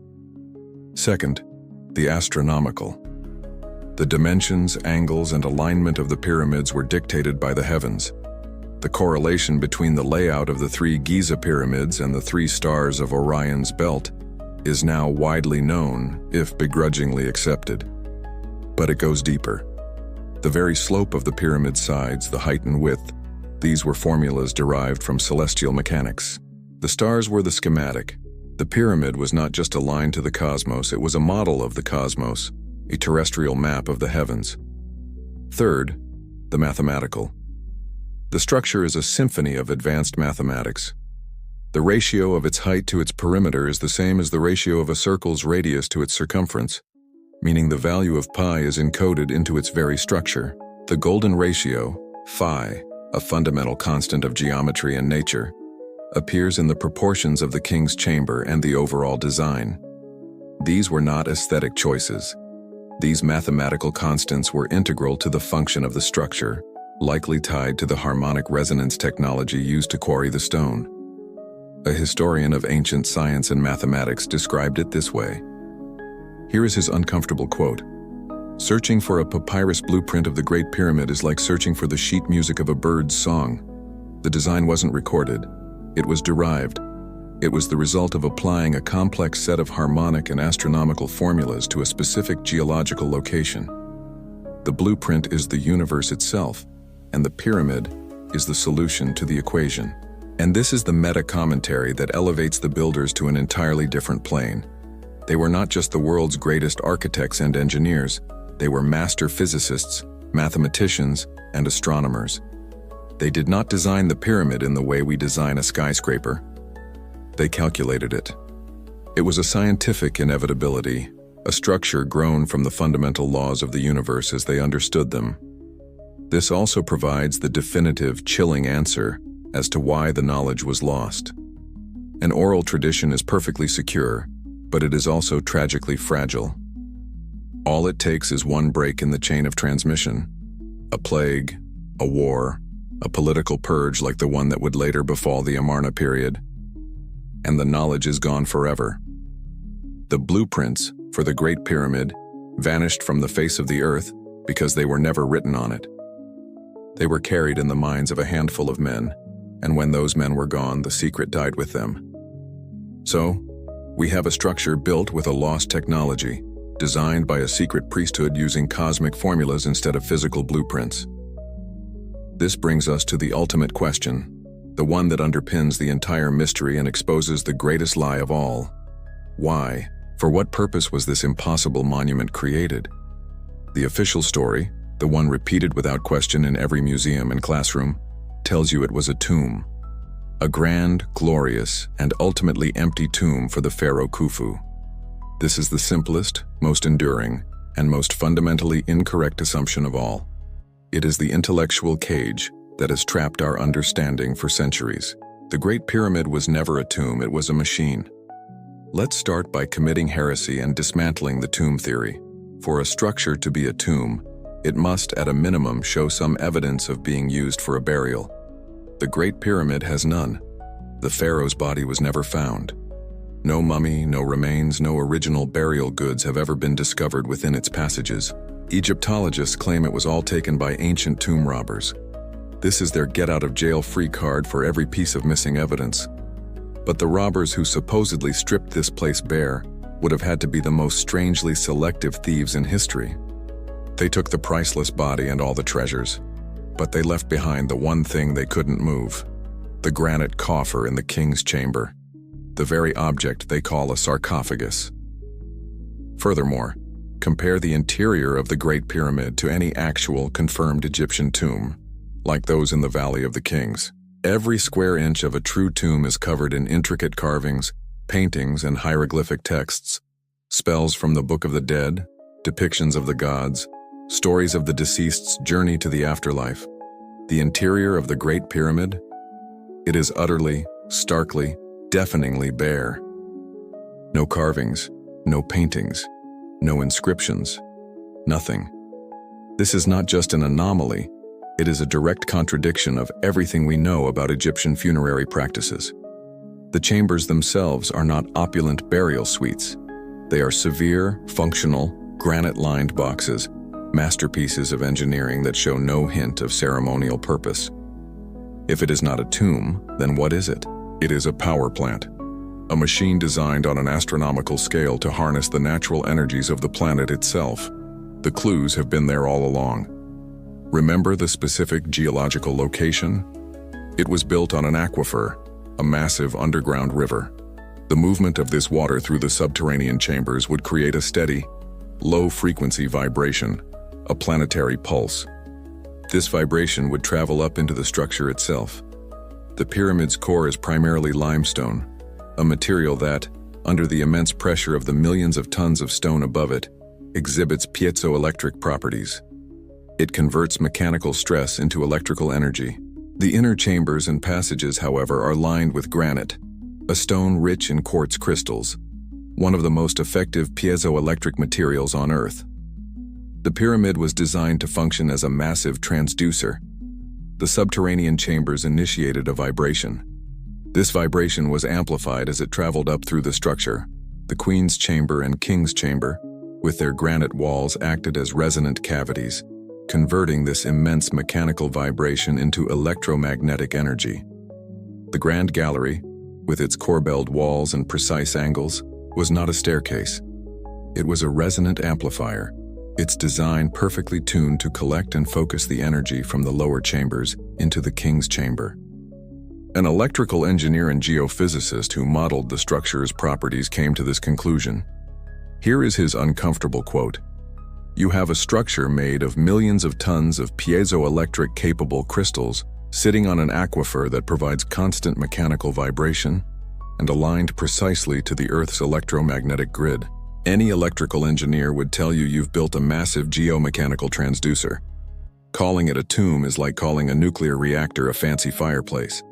Speaker 1: Second, the astronomical. The dimensions, angles, and alignment of the pyramids were dictated by the heavens. The correlation between the layout of the three Giza pyramids and the three stars of Orion's belt is now widely known, if begrudgingly accepted. But it goes deeper. The very slope of the pyramid sides, the height and width, these were formulas derived from celestial mechanics. The stars were the schematic. The pyramid was not just a line to the cosmos, it was a model of the cosmos, a terrestrial map of the heavens. Third, the mathematical. The structure is a symphony of advanced mathematics. The ratio of its height to its perimeter is the same as the ratio of a circle's radius to its circumference, meaning the value of pi is encoded into its very structure. The golden ratio, phi, a fundamental constant of geometry and nature, appears in the proportions of the king's chamber and the overall design. These were not aesthetic choices. These mathematical constants were integral to the function of the structure, likely tied to the harmonic resonance technology used to quarry the stone. A historian of ancient science and mathematics described it this way. Here is his uncomfortable quote. "Searching for a papyrus blueprint of the Great Pyramid is like searching for the sheet music of a bird's song. The design wasn't recorded. It was derived. It was the result of applying a complex set of harmonic and astronomical formulas to a specific geological location. The blueprint is the universe itself, and the pyramid is the solution to the equation." And this is the meta-commentary that elevates the builders to an entirely different plane. They were not just the world's greatest architects and engineers, they were master physicists, mathematicians, and astronomers. They did not design the pyramid in the way we design a skyscraper. They calculated it. It was a scientific inevitability, a structure grown from the fundamental laws of the universe as they understood them. This also provides the definitive, chilling answer as to why the knowledge was lost. An oral tradition is perfectly secure, but it is also tragically fragile. All it takes is one break in the chain of transmission, a plague, a war, a political purge like the one that would later befall the Amarna period, and the knowledge is gone forever. The blueprints for the Great Pyramid vanished from the face of the earth because they were never written on it. They were carried in the minds of a handful of men, and when those men were gone, the secret died with them. So, we have a structure built with a lost technology, designed by a secret priesthood using cosmic formulas instead of physical blueprints. This brings us to the ultimate question, the one that underpins the entire mystery and exposes the greatest lie of all. Why? For what purpose was this impossible monument created? The official story, the one repeated without question in every museum and classroom, tells you it was a tomb. A grand, glorious, and ultimately empty tomb for the pharaoh Khufu. This is the simplest, most enduring, and most fundamentally incorrect assumption of all. It is the intellectual cage that has trapped our understanding for centuries. The Great Pyramid was never a tomb, it was a machine. Let's start by committing heresy and dismantling the tomb theory. For a structure to be a tomb, it must, at a minimum, show some evidence of being used for a burial. The Great Pyramid has none. The pharaoh's body was never found. No mummy, no remains, no original burial goods have ever been discovered within its passages. Egyptologists claim it was all taken by ancient tomb robbers. This is their get-out-of-jail-free card for every piece of missing evidence. But the robbers who supposedly stripped this place bare would have had to be the most strangely selective thieves in history. They took the priceless body and all the treasures, but they left behind the one thing they couldn't move, the granite coffer in the king's chamber, the very object they call a sarcophagus. Furthermore, compare the interior of the Great Pyramid to any actual confirmed Egyptian tomb, like those in the Valley of the Kings. Every square inch of a true tomb is covered in intricate carvings, paintings, and hieroglyphic texts. Spells from the Book of the Dead, depictions of the gods, stories of the deceased's journey to the afterlife. The interior of the Great Pyramid? It is utterly, starkly, deafeningly bare. No carvings, no paintings, no inscriptions, nothing. This is not just an anomaly, it is a direct contradiction of everything we know about Egyptian funerary practices. The chambers themselves are not opulent burial suites. They are severe, functional, granite-lined boxes, masterpieces of engineering that show no hint of ceremonial purpose. If it is not a tomb, then what is it? It is a power plant, a machine designed on an astronomical scale to harness the natural energies of the planet itself. The clues have been there all along. Remember the specific geological location? It was built on an aquifer, a massive underground river. The movement of this water through the subterranean chambers would create a steady, low-frequency vibration, a planetary pulse. This vibration would travel up into the structure itself. The pyramid's core is primarily limestone, a material that, under the immense pressure of the millions of tons of stone above it, exhibits piezoelectric properties. It converts mechanical stress into electrical energy. The inner chambers and passages, however, are lined with granite, a stone rich in quartz crystals, one of the most effective piezoelectric materials on Earth. The pyramid was designed to function as a massive transducer. The subterranean chambers initiated a vibration. This vibration was amplified as it traveled up through the structure. The Queen's Chamber and King's Chamber, with their granite walls, acted as resonant cavities, converting this immense mechanical vibration into electromagnetic energy. The Grand Gallery, with its corbelled walls and precise angles, was not a staircase. It was a resonant amplifier, its design perfectly tuned to collect and focus the energy from the lower chambers into the King's Chamber. An electrical engineer and geophysicist who modeled the structure's properties came to this conclusion. Here is his uncomfortable quote: "You have a structure made of millions of tons of piezoelectric-capable crystals sitting on an aquifer that provides constant mechanical vibration and aligned precisely to the Earth's electromagnetic grid. Any electrical engineer would tell you you've built a massive geomechanical transducer. Calling it a tomb is like calling a nuclear reactor a fancy fireplace."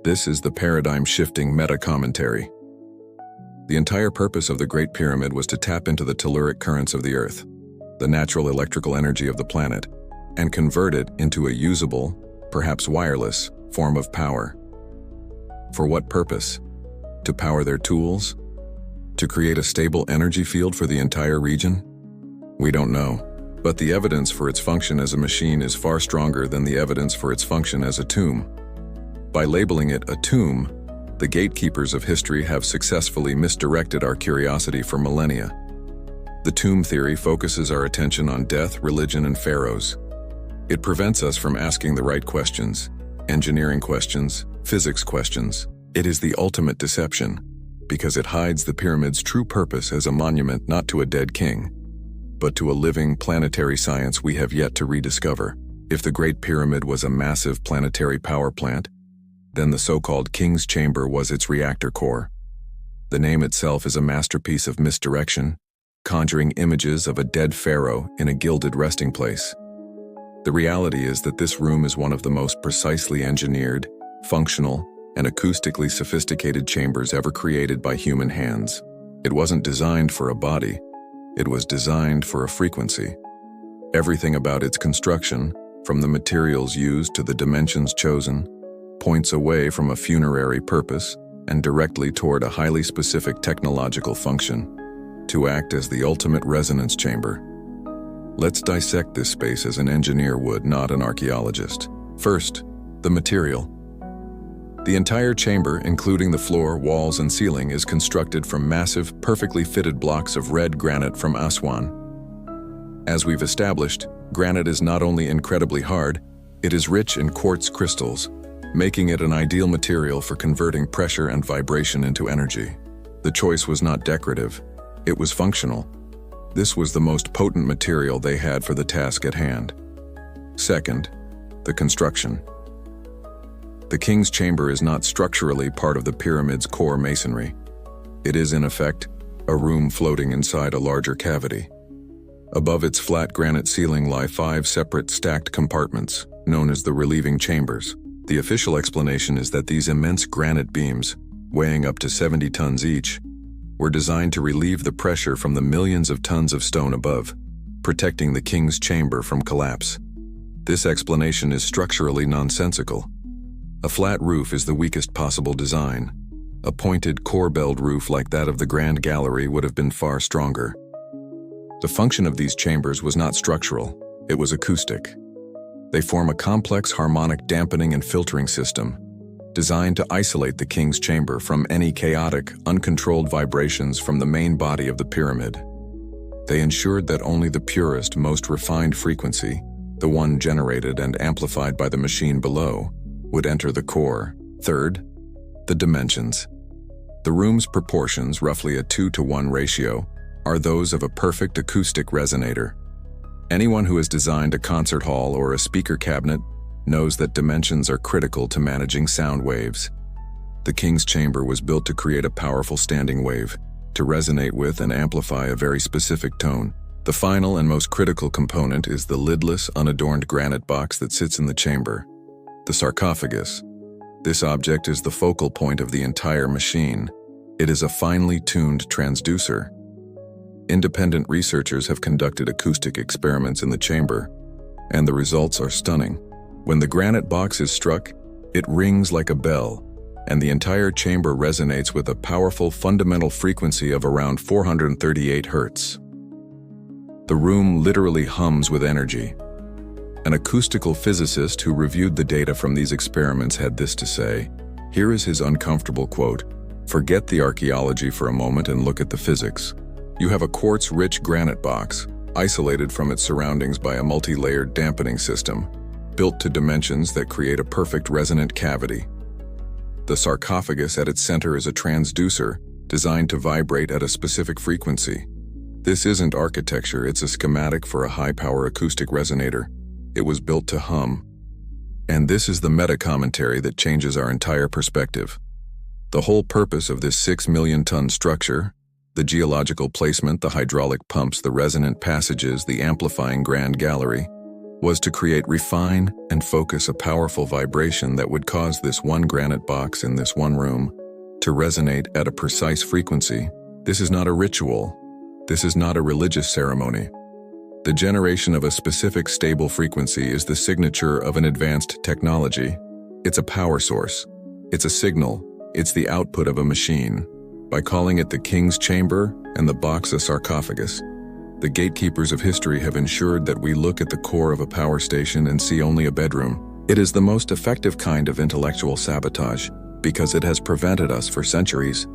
Speaker 1: This is the paradigm-shifting meta-commentary. The entire purpose of the Great Pyramid was to tap into the telluric currents of the Earth, the natural electrical energy of the planet, and convert it into a usable, perhaps wireless, form of power. For what purpose? To power their tools? To create a stable energy field for the entire region? We don't know, but the evidence for its function as a machine is far stronger than the evidence for its function as a tomb. By labeling it a tomb, the gatekeepers of history have successfully misdirected our curiosity for millennia. The tomb theory focuses our attention on death, religion, and pharaohs. It prevents us from asking the right questions, engineering questions, physics questions. It is the ultimate deception, because it hides the pyramid's true purpose as a monument not to a dead king, but to a living planetary science we have yet to rediscover. If the Great Pyramid was a massive planetary power plant, then the so-called King's Chamber was its reactor core. The name itself is a masterpiece of misdirection, conjuring images of a dead pharaoh in a gilded resting place. The reality is that this room is one of the most precisely engineered, functional, and acoustically sophisticated chambers ever created by human hands. It wasn't designed for a body, it was designed for a frequency. Everything about its construction, from the materials used to the dimensions chosen, points away from a funerary purpose and directly toward a highly specific technological function, to act as the ultimate resonance chamber. Let's dissect this space as an engineer would, not an archaeologist. First, the material. The entire chamber, including the floor, walls, and ceiling, is constructed from massive, perfectly fitted blocks of red granite from Aswan. As we've established, granite is not only incredibly hard, it is rich in quartz crystals, making it an ideal material for converting pressure and vibration into energy. The choice was not decorative, it was functional. This was the most potent material they had for the task at hand. Second, the construction. The king's chamber is not structurally part of the pyramid's core masonry. It is, in effect, a room floating inside a larger cavity. Above its flat granite ceiling lie 5 separate stacked compartments, known as the relieving chambers. The official explanation is that these immense granite beams, weighing up to 70 tons each, were designed to relieve the pressure from the millions of tons of stone above, protecting the king's chamber from collapse. This explanation is structurally nonsensical. A flat roof is the weakest possible design. A pointed, core-belled roof like that of the Grand Gallery would have been far stronger. The function of these chambers was not structural, it was acoustic. They form a complex harmonic dampening and filtering system, designed to isolate the king's chamber from any chaotic, uncontrolled vibrations from the main body of the pyramid. They ensured that only the purest, most refined frequency, the one generated and amplified by the machine below, would enter the core. Third, the dimensions. The room's proportions, roughly a 2-to-1 ratio, are those of a perfect acoustic resonator. Anyone who has designed a concert hall or a speaker cabinet knows that dimensions are critical to managing sound waves. The king's chamber was built to create a powerful standing wave, to resonate with and amplify a very specific tone. The final and most critical component is the lidless, unadorned granite box that sits in the chamber, the sarcophagus. This object is the focal point of the entire machine. It is a finely tuned transducer. Independent researchers have conducted acoustic experiments in the chamber, and the results are stunning. When the granite box is struck, it rings like a bell, and the entire chamber resonates with a powerful fundamental frequency of around 438 Hz. The room literally hums with energy. An acoustical physicist who reviewed the data from these experiments had this to say. Here is his uncomfortable quote: "Forget the archaeology for a moment and look at the physics. You have a quartz-rich granite box, isolated from its surroundings by a multi-layered dampening system, built to dimensions that create a perfect resonant cavity. The sarcophagus at its center is a transducer designed to vibrate at a specific frequency. This isn't architecture, it's a schematic for a high-power acoustic resonator. It was built to hum. And this is the meta-commentary that changes our entire perspective. The whole purpose of this 6 million-ton structure, the geological placement, the hydraulic pumps, the resonant passages, the amplifying Grand Gallery, was to create, refine, and focus a powerful vibration that would cause this one granite box in this one room to resonate at a precise frequency. This is not a ritual. This is not a religious ceremony. The generation of a specific stable frequency is the signature of an advanced technology. It's a power source. It's a signal. It's the output of a machine. By calling it the king's chamber and the box a sarcophagus, the gatekeepers of history have ensured that we look at the core of a power station and see only a bedroom. It is the most effective kind of intellectual sabotage because it has prevented us for centuries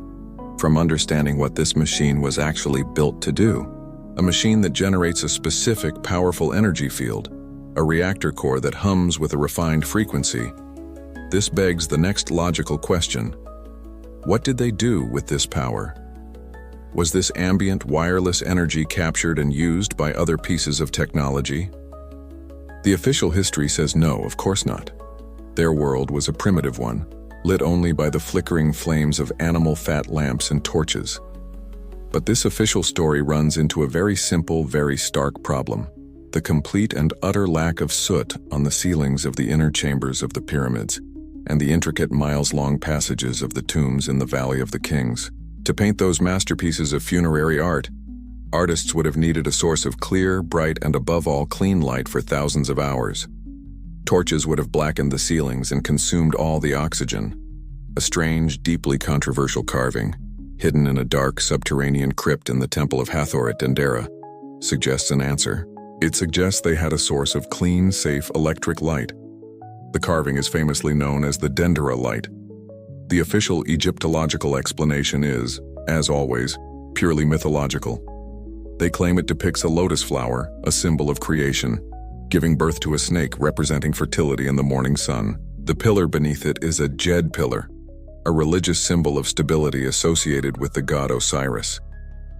Speaker 1: from understanding what this machine was actually built to do. A machine that generates a specific, powerful energy field, a reactor core that hums with a refined frequency. This begs the next logical question. What did they do with this power? Was this ambient wireless energy captured and used by other pieces of technology? The official history says no, of course not. Their world was a primitive one, lit only by the flickering flames of animal fat lamps and torches. But this official story runs into a very simple, very stark problem: the complete and utter lack of soot on the ceilings of the inner chambers of the pyramids, and the intricate miles-long passages of the tombs in the Valley of the Kings. To paint those masterpieces of funerary art, artists would have needed a source of clear, bright, and above all clean light for thousands of hours. Torches would have blackened the ceilings and consumed all the oxygen. A strange, deeply controversial carving, hidden in a dark subterranean crypt in the Temple of Hathor at Dendera, suggests an answer. It suggests they had a source of clean, safe electric light. The carving is famously known as the Dendera light. The official Egyptological explanation is, as always, purely mythological. They claim it depicts a lotus flower, a symbol of creation, giving birth to a snake representing fertility in the morning sun. The pillar beneath it is a Djed pillar, a religious symbol of stability associated with the god Osiris.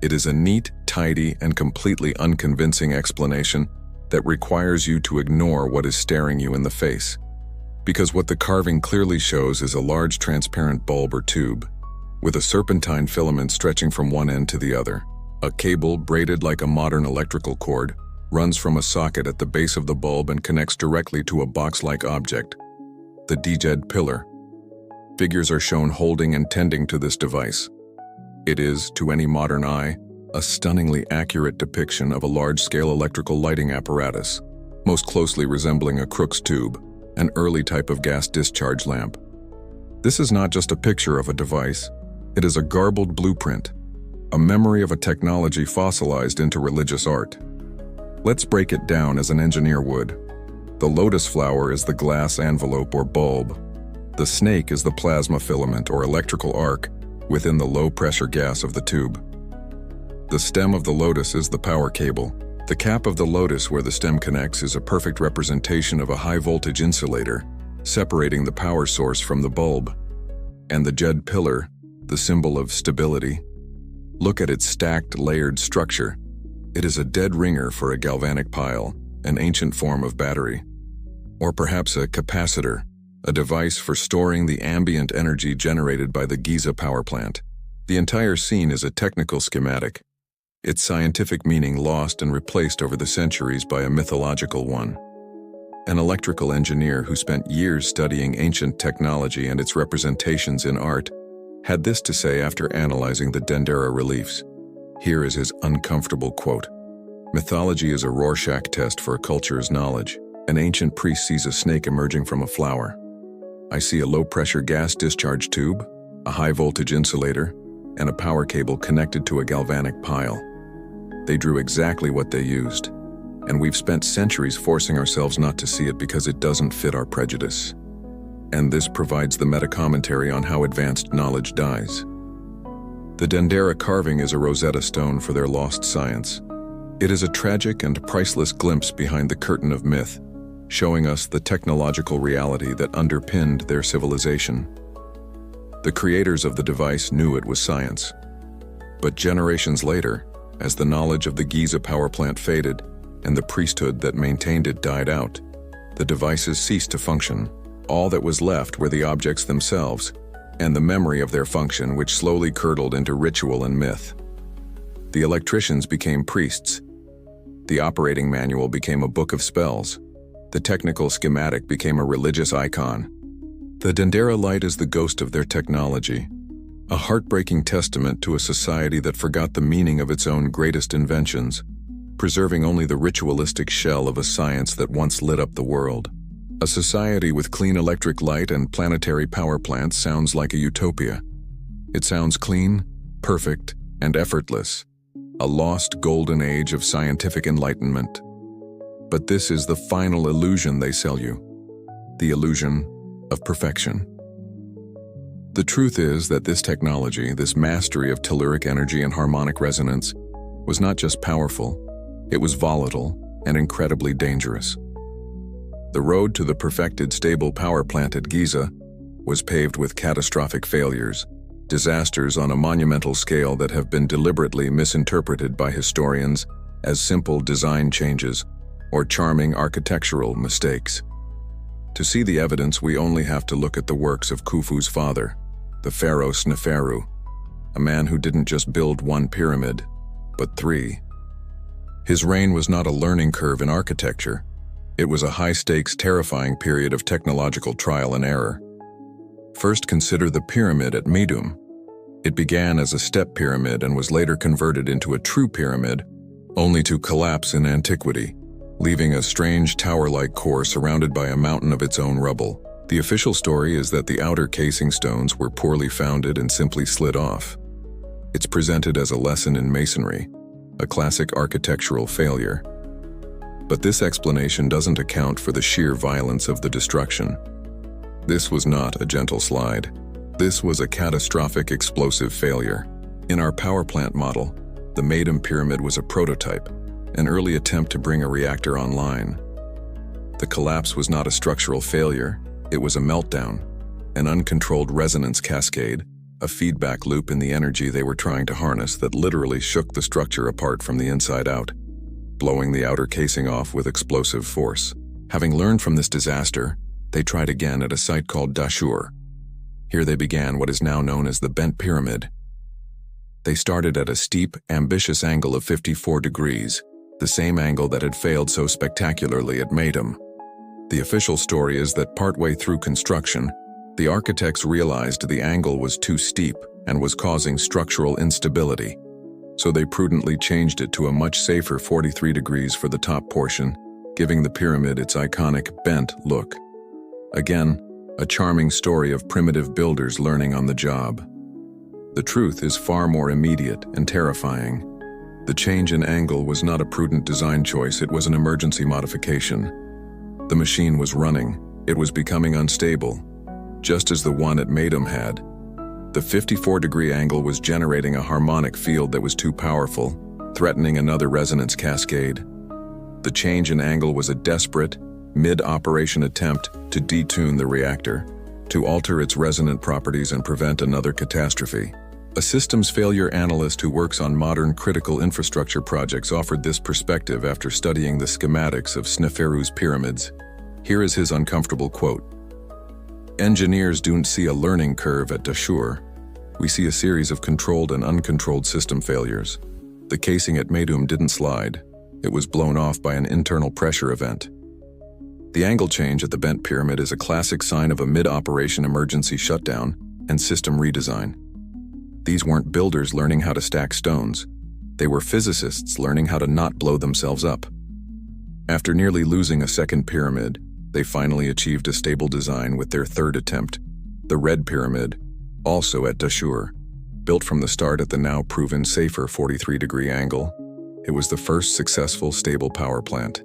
Speaker 1: It is a neat, tidy, and completely unconvincing explanation that requires you to ignore what is staring you in the face. Because what the carving clearly shows is a large transparent bulb or tube, with a serpentine filament stretching from one end to the other. A cable, braided like a modern electrical cord, runs from a socket at the base of the bulb and connects directly to a box-like object, the Djed pillar. Figures are shown holding and tending to this device. It is, to any modern eye, a stunningly accurate depiction of a large-scale electrical lighting apparatus, most closely resembling a Crookes tube, an early type of gas discharge lamp. This is not just a picture of a device, it is a garbled blueprint, a memory of a technology fossilized into religious art. Let's break it down as an engineer would. The lotus flower is the glass envelope or bulb. The snake is the plasma filament or electrical arc within the low-pressure gas of the tube. The stem of the lotus is the power cable. The cap of the lotus where the stem connects is a perfect representation of a high-voltage insulator, separating the power source from the bulb. And the Djed pillar, the symbol of stability. Look at its stacked, layered structure. It is a dead ringer for a galvanic pile, an ancient form of battery. Or perhaps a capacitor, a device for storing the ambient energy generated by the Giza power plant. The entire scene is a technical schematic, its scientific meaning lost and replaced over the centuries by a mythological one. An electrical engineer who spent years studying ancient technology and its representations in art had this to say after analyzing the Dendera reliefs. Here is his uncomfortable quote. "Mythology is a Rorschach test for a culture's knowledge. An ancient priest sees a snake emerging from a flower. I see a low-pressure gas discharge tube, a high-voltage insulator, and a power cable connected to a galvanic pile. They drew exactly what they used, and we've spent centuries forcing ourselves not to see it because it doesn't fit our prejudice." And this provides the meta-commentary on how advanced knowledge dies. The Dendera carving is a Rosetta Stone for their lost science. It is a tragic and priceless glimpse behind the curtain of myth, showing us the technological reality that underpinned their civilization. The creators of the device knew it was science. But generations later, as the knowledge of the Giza power plant faded and the priesthood that maintained it died out, the devices ceased to function. All that was left were the objects themselves, and the memory of their function, which slowly curdled into ritual and myth. The electricians became priests. The operating manual became a book of spells. The technical schematic became a religious icon. The Dendera light is the ghost of their technology, a heartbreaking testament to a society that forgot the meaning of its own greatest inventions, preserving only the ritualistic shell of a science that once lit up the world. A society with clean electric light and planetary power plants sounds like a utopia. It sounds clean, perfect, and effortless, a lost golden age of scientific enlightenment. But this is the final illusion they sell you, the illusion of perfection. The truth is that this technology, this mastery of telluric energy and harmonic resonance, was not just powerful, it was volatile and incredibly dangerous. The road to the perfected stable power plant at Giza was paved with catastrophic failures, disasters on a monumental scale that have been deliberately misinterpreted by historians as simple design changes or charming architectural mistakes. To see the evidence, we only have to look at the works of Khufu's father, the pharaoh Sneferu, a man who didn't just build one pyramid, but three. His reign was not a learning curve in architecture. It was a high-stakes, terrifying period of technological trial and error. First, consider the pyramid at Meidum. It began as a step pyramid and was later converted into a true pyramid, only to collapse in antiquity, leaving a strange tower-like core surrounded by a mountain of its own rubble. The official story is that the outer casing stones were poorly founded and simply slid off. It's presented as a lesson in masonry, a classic architectural failure. But this explanation doesn't account for the sheer violence of the destruction. This was not a gentle slide. This was a catastrophic explosive failure. In our power plant model, the Meidum Pyramid was a prototype, an early attempt to bring a reactor online. The collapse was not a structural failure, it was a meltdown, an uncontrolled resonance cascade, a feedback loop in the energy they were trying to harness that literally shook the structure apart from the inside out, blowing the outer casing off with explosive force. Having learned from this disaster, They tried again at a site called Dashur. Here they began what is now known as the Bent Pyramid. They started at a steep, ambitious angle of 54 degrees, the same angle that had failed so spectacularly at Meidum. The official story is that partway through construction, the architects realized the angle was too steep and was causing structural instability, so they prudently changed it to a much safer 43 degrees for the top portion, giving the pyramid its iconic bent look. Again, a charming story of primitive builders learning on the job. The truth is far more immediate and terrifying. The change in angle was not a prudent design choice, it was an emergency modification. The machine was running, it was becoming unstable, just as the one at Meidum had. The 54-degree angle was generating a harmonic field that was too powerful, threatening another resonance cascade. The change in angle was a desperate, mid-operation attempt to detune the reactor, to alter its resonant properties and prevent another catastrophe. A systems failure analyst who works on modern critical infrastructure projects offered this perspective after studying the schematics of Sneferu's pyramids. Here is his uncomfortable quote. "Engineers don't see a learning curve at Dashur. We see a series of controlled and uncontrolled system failures. The casing at Meidum didn't slide. It was blown off by an internal pressure event. The angle change at the Bent Pyramid is a classic sign of a mid-operation emergency shutdown and system redesign. These weren't builders learning how to stack stones. They were physicists learning how to not blow themselves up. After nearly losing a second pyramid, they finally achieved a stable design with their third attempt, the Red Pyramid, also at Dashur. Built from the start at the now proven safer 43-degree angle, it was the first successful stable power plant.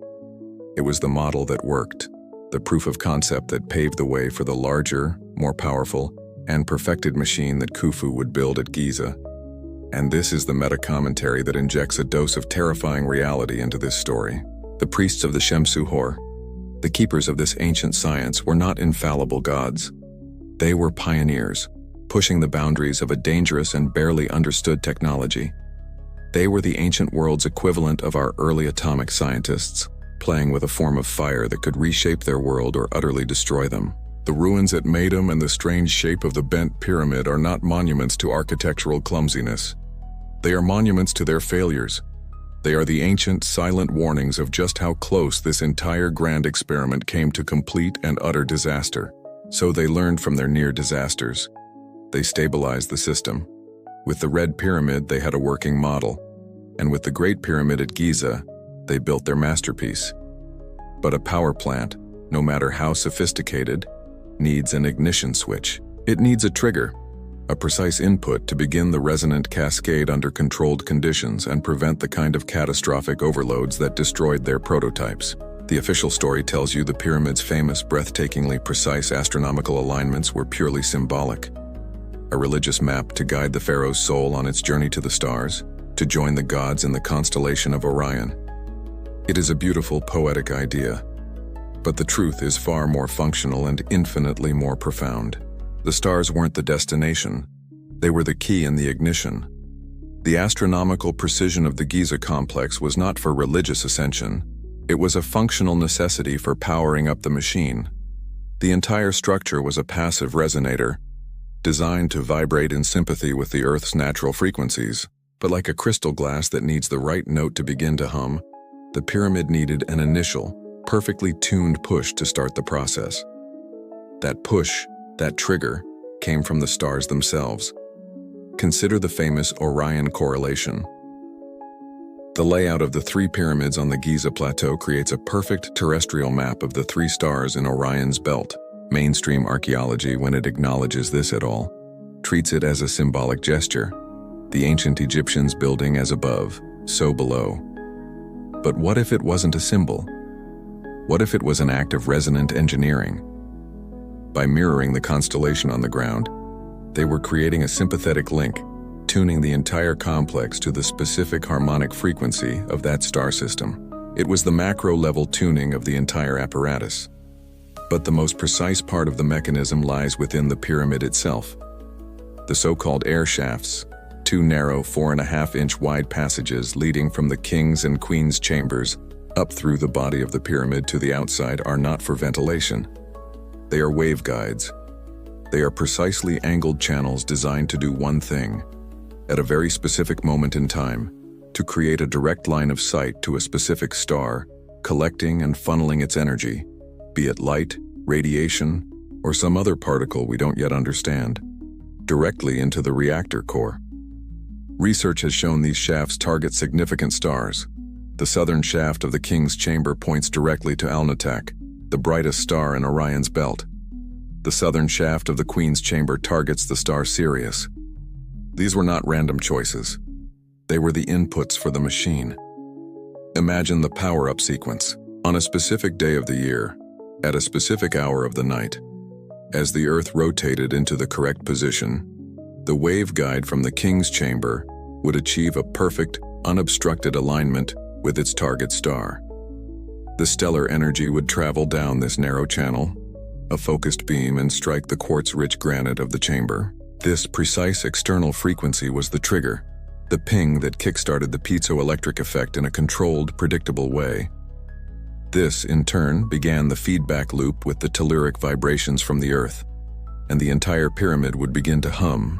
Speaker 1: It was the model that worked, the proof of concept that paved the way for the larger, more powerful, and perfected machine that Khufu would build at Giza. And this is the meta-commentary that injects a dose of terrifying reality into this story. The priests of the Shemsu Hor, the keepers of this ancient science, were not infallible gods. They were pioneers, pushing the boundaries of a dangerous and barely understood technology. They were the ancient world's equivalent of our early atomic scientists, playing with a form of fire that could reshape their world or utterly destroy them. The ruins at Meidum and the strange shape of the Bent Pyramid are not monuments to architectural clumsiness. They are monuments to their failures. They are the ancient, silent warnings of just how close this entire grand experiment came to complete and utter disaster. So they learned from their near disasters. They stabilized the system. With the Red Pyramid, they had a working model. And with the Great Pyramid at Giza, they built their masterpiece. But a power plant, no matter how sophisticated, needs an ignition switch. It needs a trigger, a precise input to begin the resonant cascade under controlled conditions and prevent the kind of catastrophic overloads that destroyed their prototypes. The official story tells you the pyramid's famous, breathtakingly precise astronomical alignments were purely symbolic. A religious map to guide the pharaoh's soul on its journey to the stars, to join the gods in the constellation of Orion. It is a beautiful, poetic idea. But the truth is far more functional and infinitely more profound. The stars weren't the destination. They were the key in the ignition. The astronomical precision of the Giza complex was not for religious ascension. It was a functional necessity for powering up the machine. The entire structure was a passive resonator, designed to vibrate in sympathy with the Earth's natural frequencies. But like a crystal glass that needs the right note to begin to hum, the pyramid needed an initial, perfectly tuned push to start the process. That push, that trigger, came from the stars themselves. Consider the famous Orion correlation. The layout of the three pyramids on the Giza Plateau creates a perfect terrestrial map of the three stars in Orion's belt. Mainstream archaeology, when it acknowledges this at all, treats it as a symbolic gesture, the ancient Egyptians building as above, so below. But what if it wasn't a symbol? What if it was an act of resonant engineering? By mirroring the constellation on the ground, they were creating a sympathetic link, tuning the entire complex to the specific harmonic frequency of that star system. It was the macro-level tuning of the entire apparatus. But the most precise part of the mechanism lies within the pyramid itself. The so-called air shafts, two narrow 4.5-inch wide passages leading from the king's and queen's chambers up through the body of the pyramid to the outside, are not for ventilation. They are waveguides. They are precisely angled channels designed to do one thing, at a very specific moment in time, to create a direct line of sight to a specific star, collecting and funneling its energy, be it light, radiation, or some other particle we don't yet understand, directly into the reactor core. Research has shown these shafts target significant stars. The southern shaft of the King's Chamber points directly to Alnitak, the brightest star in Orion's belt. The southern shaft of the Queen's Chamber targets the star Sirius. These were not random choices. They were the inputs for the machine. Imagine the power-up sequence. On a specific day of the year, at a specific hour of the night, as the Earth rotated into the correct position, the waveguide from the King's Chamber would achieve a perfect, unobstructed alignment with its target star. The stellar energy would travel down this narrow channel, a focused beam, and strike the quartz-rich granite of the chamber. This precise external frequency was the trigger, the ping that kick-started the piezoelectric effect in a controlled, predictable way. This, in turn, began the feedback loop with the telluric vibrations from the Earth, and the entire pyramid would begin to hum,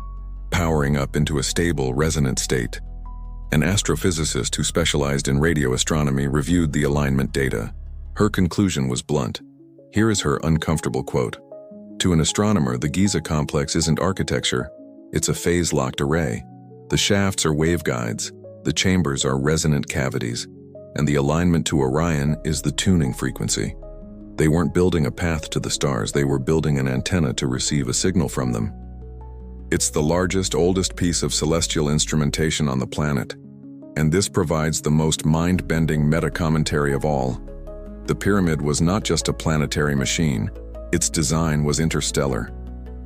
Speaker 1: powering up into a stable, resonant state. An astrophysicist who specialized in radio astronomy reviewed the alignment data. Her conclusion was blunt. Here is her uncomfortable quote. "To an astronomer, the Giza complex isn't architecture, it's a phase-locked array. The shafts are waveguides, the chambers are resonant cavities, and the alignment to Orion is the tuning frequency. They weren't building a path to the stars, they were building an antenna to receive a signal from them. It's the largest, oldest piece of celestial instrumentation on the planet, and this provides the most mind-bending meta-commentary of all. The pyramid was not just a planetary machine, its design was interstellar.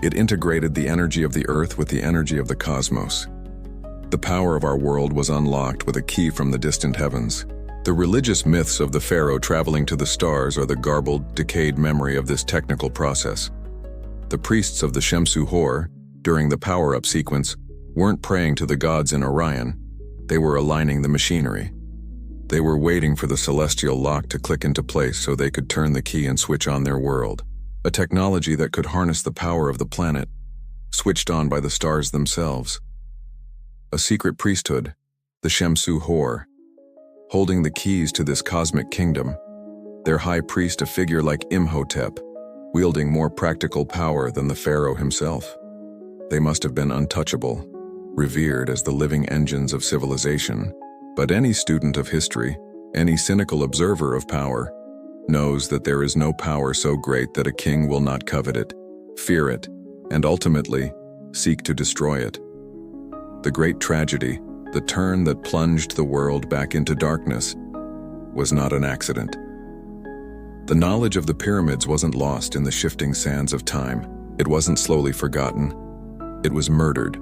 Speaker 1: It integrated the energy of the Earth with the energy of the cosmos. The power of our world was unlocked with a key from the distant heavens. The religious myths of the pharaoh traveling to the stars are the garbled, decayed memory of this technical process. The priests of the Shemsu Hor, during the power-up sequence, weren't praying to the gods in Orion. They were aligning the machinery. They were waiting for the celestial lock to click into place so they could turn the key and switch on their world, a technology that could harness the power of the planet, switched on by the stars themselves. A secret priesthood, the Shemsu Hor, holding the keys to this cosmic kingdom, their high priest a figure like Imhotep, wielding more practical power than the pharaoh himself. They must have been untouchable, revered as the living engines of civilization, but any student of history, any cynical observer of power, knows that there is no power so great that a king will not covet it, fear it, and ultimately seek to destroy it. The great tragedy, the turn that plunged the world back into darkness, was not an accident. The knowledge of the pyramids wasn't lost in the shifting sands of time. It wasn't slowly forgotten. It was murdered.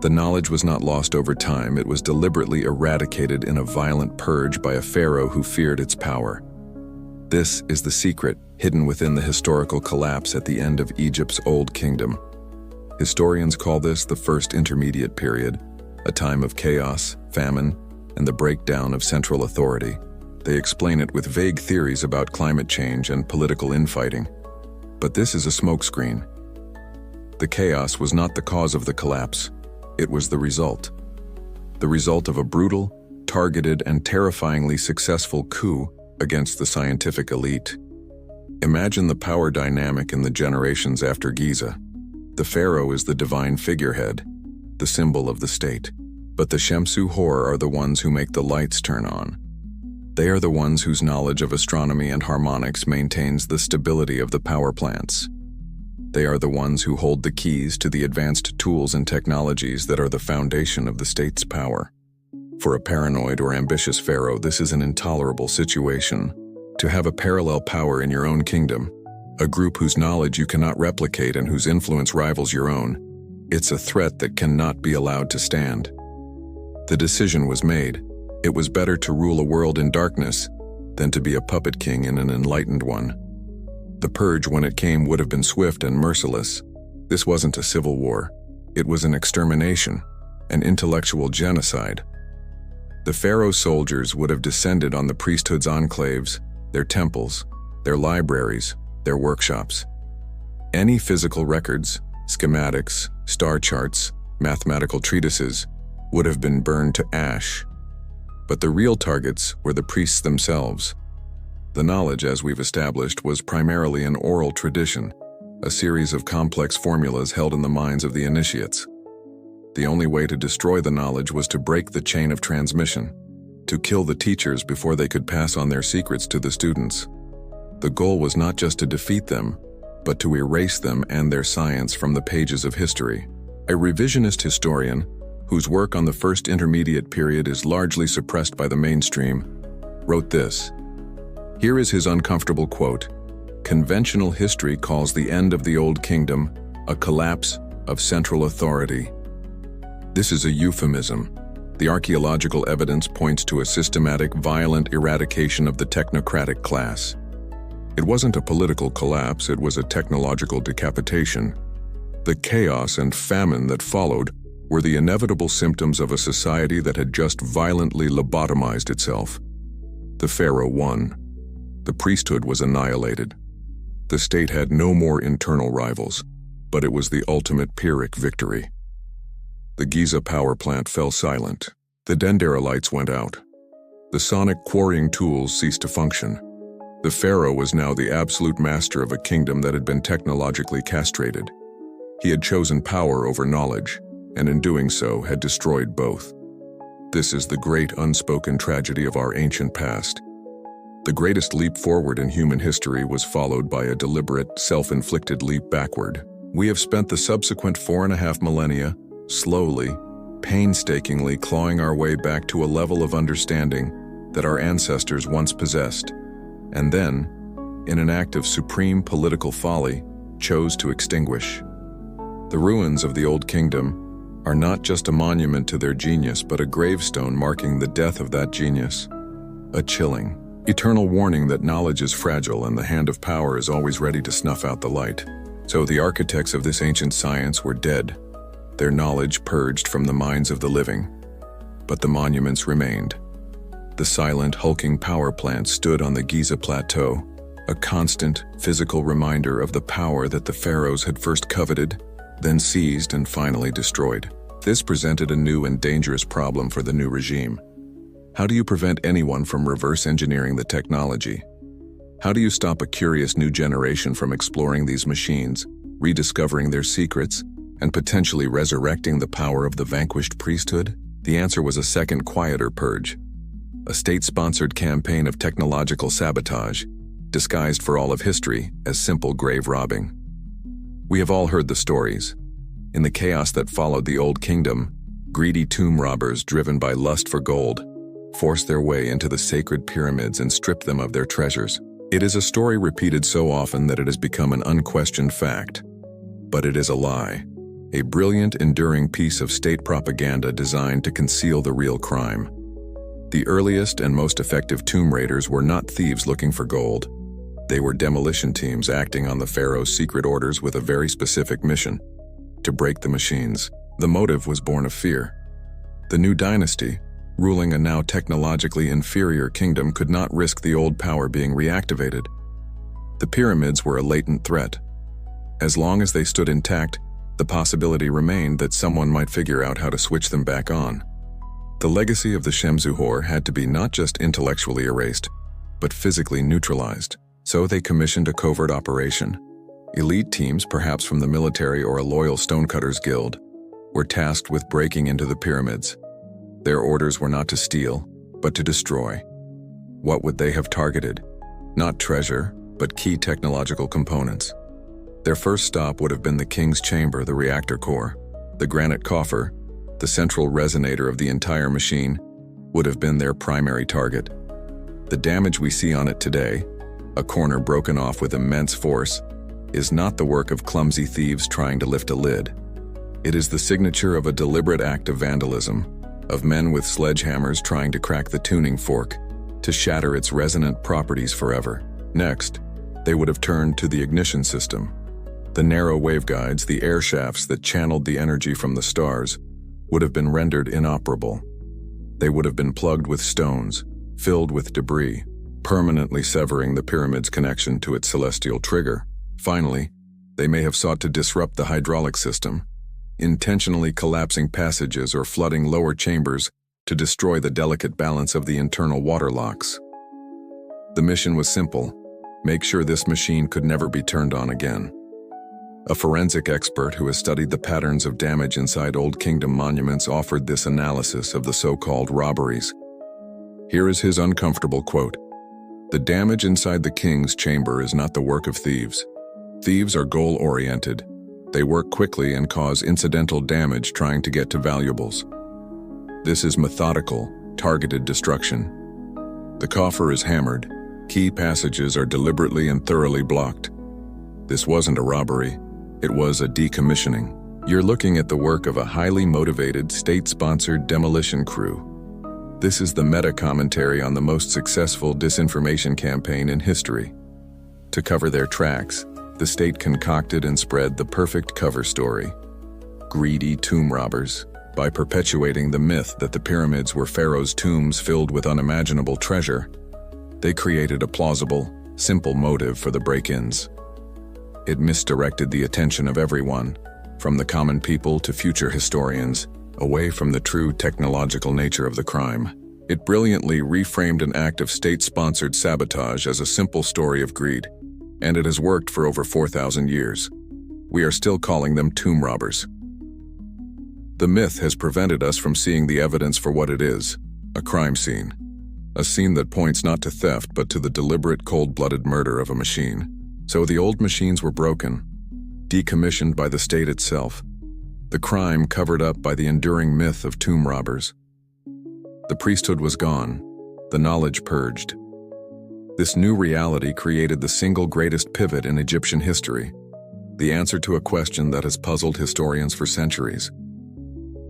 Speaker 1: The knowledge was not lost over time. It was deliberately eradicated in a violent purge by a pharaoh who feared its power. This is the secret hidden within the historical collapse at the end of Egypt's Old Kingdom. Historians call this the First Intermediate Period, a time of chaos, famine, and the breakdown of central authority. They explain it with vague theories about climate change and political infighting. But this is a smokescreen. The chaos was not the cause of the collapse. It was the result. The result of a brutal, targeted, and terrifyingly successful coup against the scientific elite. Imagine the power dynamic in the generations after Giza. The pharaoh is the divine figurehead, the symbol of the state. But the Shemsu Hor are the ones who make the lights turn on. They are the ones whose knowledge of astronomy and harmonics maintains the stability of the power plants. They are the ones who hold the keys to the advanced tools and technologies that are the foundation of the state's power. For a paranoid or ambitious pharaoh, this is an intolerable situation. To have a parallel power in your own kingdom, a group whose knowledge you cannot replicate and whose influence rivals your own, it's a threat that cannot be allowed to stand. The decision was made. It was better to rule a world in darkness than to be a puppet king in an enlightened one. The purge, when it came, would have been swift and merciless. This wasn't a civil war. It was an extermination, an intellectual genocide. The pharaoh's soldiers would have descended on the priesthood's enclaves, their temples, their libraries, their workshops. Any physical records, schematics, star charts, mathematical treatises would have been burned to ash. But the real targets were the priests themselves. The knowledge, as we've established, was primarily an oral tradition, a series of complex formulas held in the minds of the initiates. The only way to destroy the knowledge was to break the chain of transmission, to kill the teachers before they could pass on their secrets to the students. The goal was not just to defeat them, but to erase them and their science from the pages of history. A revisionist historian, whose work on the first intermediate period is largely suppressed by the mainstream, wrote this. Here is his uncomfortable quote: "Conventional history calls the end of the Old Kingdom a collapse of central authority." This is a euphemism. The archaeological evidence points to a systematic, violent eradication of the technocratic class. It wasn't a political collapse, it was a technological decapitation. The chaos and famine that followed were the inevitable symptoms of a society that had just violently lobotomized itself. The pharaoh won. The priesthood was annihilated. The state had no more internal rivals, but it was the ultimate Pyrrhic victory. The Giza power plant fell silent. The Dendera lights went out. The sonic quarrying tools ceased to function. The pharaoh was now the absolute master of a kingdom that had been technologically castrated. He had chosen power over knowledge, and in doing so had destroyed both. This is the great unspoken tragedy of our ancient past. The greatest leap forward in human history was followed by a deliberate, self-inflicted leap backward. We have spent the subsequent 4.5 millennia slowly, painstakingly clawing our way back to a level of understanding that our ancestors once possessed, and then, in an act of supreme political folly, chose to extinguish. The ruins of the Old Kingdom are not just a monument to their genius, but a gravestone marking the death of that genius. A chilling, eternal warning that knowledge is fragile and the hand of power is always ready to snuff out the light. So the architects of this ancient science were dead, their knowledge purged from the minds of the living. But the monuments remained. The silent, hulking power plant stood on the Giza Plateau, a constant, physical reminder of the power that the pharaohs had first coveted, then seized and finally destroyed. This presented a new and dangerous problem for the new regime. How do you prevent anyone from reverse engineering the technology? How do you stop a curious new generation from exploring these machines, rediscovering their secrets, and potentially resurrecting the power of the vanquished priesthood? The answer was a second, quieter purge. A state-sponsored campaign of technological sabotage, disguised for all of history as simple grave robbing. We have all heard the stories. In the chaos that followed the Old Kingdom, greedy tomb robbers driven by lust for gold forced their way into the sacred pyramids and stripped them of their treasures. It is a story repeated so often that it has become an unquestioned fact. But it is a lie, a brilliant, enduring piece of state propaganda designed to conceal the real crime. The earliest and most effective tomb raiders were not thieves looking for gold. They were demolition teams acting on the pharaoh's secret orders with a very specific mission: to break the machines. The motive was born of fear. The new dynasty, ruling a now technologically inferior kingdom, could not risk the old power being reactivated. The pyramids were a latent threat. As long as they stood intact, the possibility remained that someone might figure out how to switch them back on. The legacy of the Shemzuhor had to be not just intellectually erased, but physically neutralized. So they commissioned a covert operation. Elite teams, perhaps from the military or a loyal stonecutters guild, were tasked with breaking into the pyramids. Their orders were not to steal, but to destroy. What would they have targeted? Not treasure, but key technological components. Their first stop would have been the king's chamber, the reactor core. The granite coffer, the central resonator of the entire machine, would have been their primary target. The damage we see on it today, a corner broken off with immense force, is not the work of clumsy thieves trying to lift a lid. It is the signature of a deliberate act of vandalism, of men with sledgehammers trying to crack the tuning fork, to shatter its resonant properties forever. Next, they would have turned to the ignition system. The narrow waveguides, the air shafts that channeled the energy from the stars, would have been rendered inoperable. They would have been plugged with stones, filled with debris, permanently severing the pyramid's connection to its celestial trigger. Finally, They may have sought to disrupt the hydraulic system, intentionally collapsing passages or flooding lower chambers to destroy the delicate balance of the internal water locks. The mission was simple: make sure this machine could never be turned on again. A forensic expert who has studied the patterns of damage inside Old Kingdom monuments offered this analysis of the so-called robberies. Here is his uncomfortable quote: "The damage inside the king's chamber is not the work of thieves. Thieves are goal-oriented. They work quickly and cause incidental damage trying to get to valuables. This is methodical, targeted destruction. The coffer is hammered. Key passages are deliberately and thoroughly blocked. This wasn't a robbery. It was a decommissioning. You're looking at the work of a highly motivated, state-sponsored demolition crew. This is the meta-commentary on the most successful disinformation campaign in history. To cover their tracks, the state concocted and spread the perfect cover story: greedy tomb robbers. By perpetuating the myth that the pyramids were pharaohs' tombs filled with unimaginable treasure, they created a plausible, simple motive for the break-ins. It misdirected the attention of everyone, from the common people to future historians, away from the true technological nature of the crime. It brilliantly reframed an act of state-sponsored sabotage as a simple story of greed, and it has worked for over 4,000 years. We are still calling them tomb robbers. The myth has prevented us from seeing the evidence for what it is: a crime scene. A scene that points not to theft but to the deliberate, cold-blooded murder of a machine. So the old machines were broken, decommissioned by the state itself. The crime covered up by the enduring myth of tomb robbers. The priesthood was gone, the knowledge purged. This new reality created the single greatest pivot in Egyptian history, the answer to a question that has puzzled historians for centuries.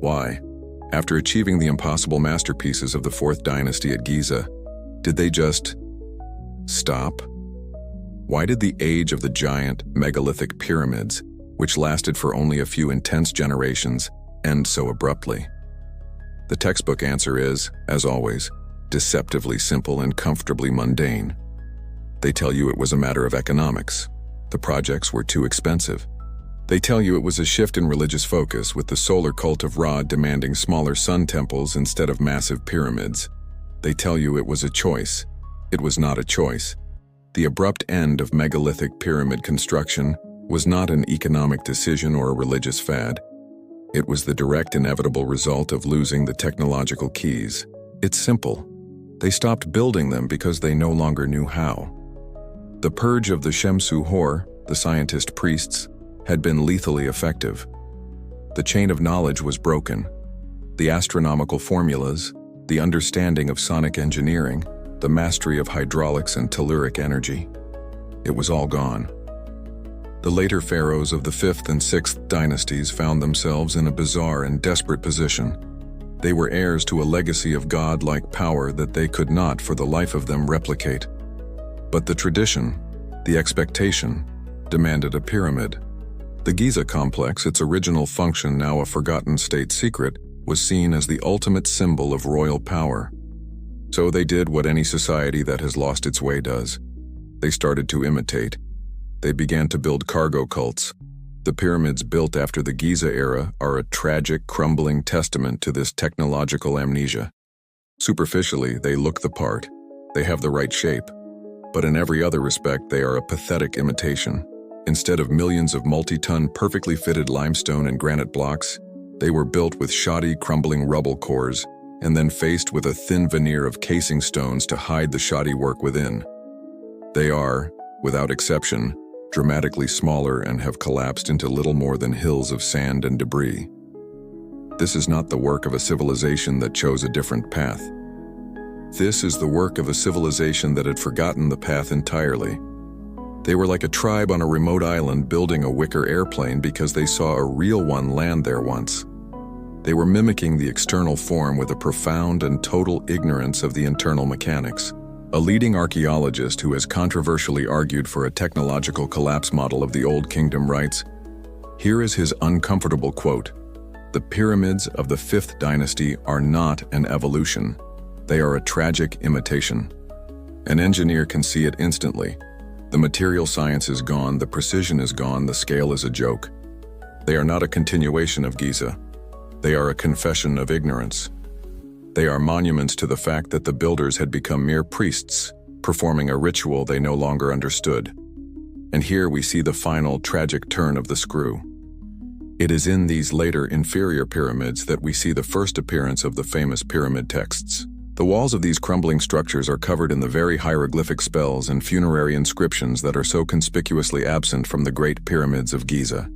Speaker 1: Why, after achieving the impossible masterpieces of the 4th dynasty at Giza, did they just stop? Why did the age of the giant, megalithic pyramids, which lasted for only a few intense generations, end so abruptly? The textbook answer is, as always, deceptively simple and comfortably mundane. They tell you it was a matter of economics. The projects were too expensive. They tell you it was a shift in religious focus, with the solar cult of Ra demanding smaller sun temples instead of massive pyramids. They tell you it was a choice. It was not a choice. The abrupt end of megalithic pyramid construction was not an economic decision or a religious fad. It was the direct inevitable result of losing the technological keys. It's simple. They stopped building them because they no longer knew how. The purge of the Shemsu Hor, the scientist priests, had been lethally effective. The chain of knowledge was broken. The astronomical formulas, the understanding of sonic engineering, the mastery of hydraulics and telluric energy. It was all gone. The later pharaohs of the 5th and 6th dynasties found themselves in a bizarre and desperate position. They were heirs to a legacy of god-like power that they could not, for the life of them, replicate. But the tradition, the expectation, demanded a pyramid. The Giza complex, its original function now a forgotten state secret, was seen as the ultimate symbol of royal power. So they did what any society that has lost its way does. They started to imitate. They began to build cargo cults. The pyramids built after the Giza era are a tragic, crumbling testament to this technological amnesia. Superficially, they look the part. They have the right shape. But in every other respect, they are a pathetic imitation. Instead of millions of multi-ton, perfectly fitted limestone and granite blocks, they were built with shoddy, crumbling rubble cores, and then faced with a thin veneer of casing stones to hide the shoddy work within. They are, without exception, dramatically smaller and have collapsed into little more than hills of sand and debris. This is not the work of a civilization that chose a different path. This is the work of a civilization that had forgotten the path entirely. They were like a tribe on a remote island building a wicker airplane because they saw a real one land there once. They were mimicking the external form with a profound and total ignorance of the internal mechanics. A leading archaeologist who has controversially argued for a technological collapse model of the Old Kingdom writes, here is his uncomfortable quote: "The pyramids of the 5th dynasty are not an evolution. They are a tragic imitation. An engineer can see it instantly. The material science is gone, the precision is gone, the scale is a joke. They are not a continuation of Giza. They are a confession of ignorance. They are monuments to the fact that the builders had become mere priests, performing a ritual they no longer understood. And here we see the final tragic turn of the screw. It is in these later inferior pyramids that we see the first appearance of the famous pyramid texts. The walls of these crumbling structures are covered in the very hieroglyphic spells and funerary inscriptions that are so conspicuously absent from the Great Pyramids of Giza.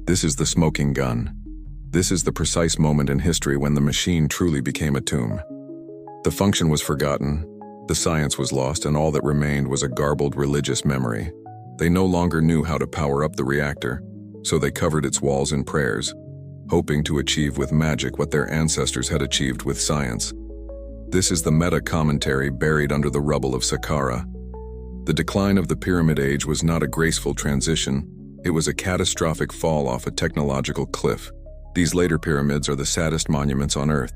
Speaker 1: This is the smoking gun. This is the precise moment in history when the machine truly became a tomb. The function was forgotten, the science was lost, and all that remained was a garbled religious memory. They no longer knew how to power up the reactor, so they covered its walls in prayers, hoping to achieve with magic what their ancestors had achieved with science. This is the meta-commentary buried under the rubble of Saqqara. The decline of the Pyramid Age was not a graceful transition, it was a catastrophic fall off a technological cliff. These later pyramids are the saddest monuments on Earth.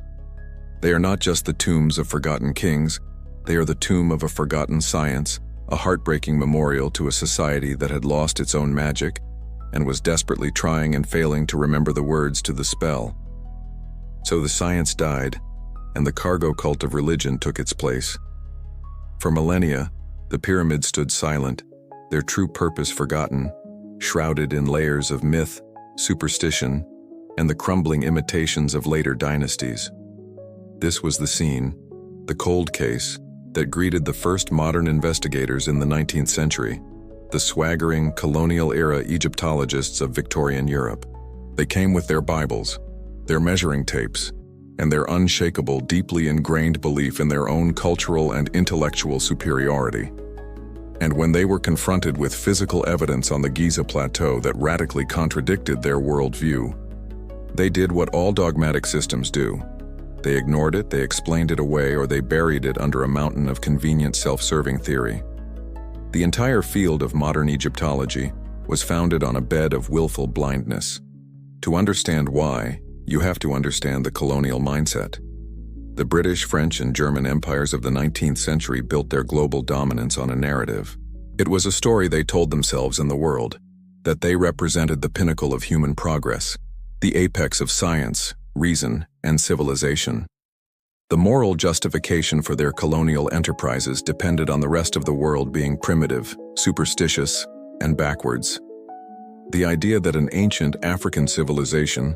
Speaker 1: They are not just the tombs of forgotten kings, they are the tomb of a forgotten science, a heartbreaking memorial to a society that had lost its own magic and was desperately trying and failing to remember the words to the spell. So the science died, and the cargo cult of religion took its place. For millennia, the pyramids stood silent, their true purpose forgotten, shrouded in layers of myth, superstition, and the crumbling imitations of later dynasties. This was the scene, the cold case, that greeted the first modern investigators in the 19th century, the swaggering, colonial-era Egyptologists of Victorian Europe. They came with their Bibles, their measuring tapes, and their unshakable, deeply ingrained belief in their own cultural and intellectual superiority. And when they were confronted with physical evidence on the Giza Plateau that radically contradicted their worldview, they did what all dogmatic systems do. They ignored it, they explained it away, or they buried it under a mountain of convenient self-serving theory. The entire field of modern Egyptology was founded on a bed of willful blindness. To understand why, you have to understand the colonial mindset. The British, French, and German empires of the 19th century built their global dominance on a narrative. It was a story they told themselves in the world, that they represented the pinnacle of human progress, the apex of science, reason, and civilization. The moral justification for their colonial enterprises depended on the rest of the world being primitive, superstitious, and backwards. The idea that an ancient African civilization,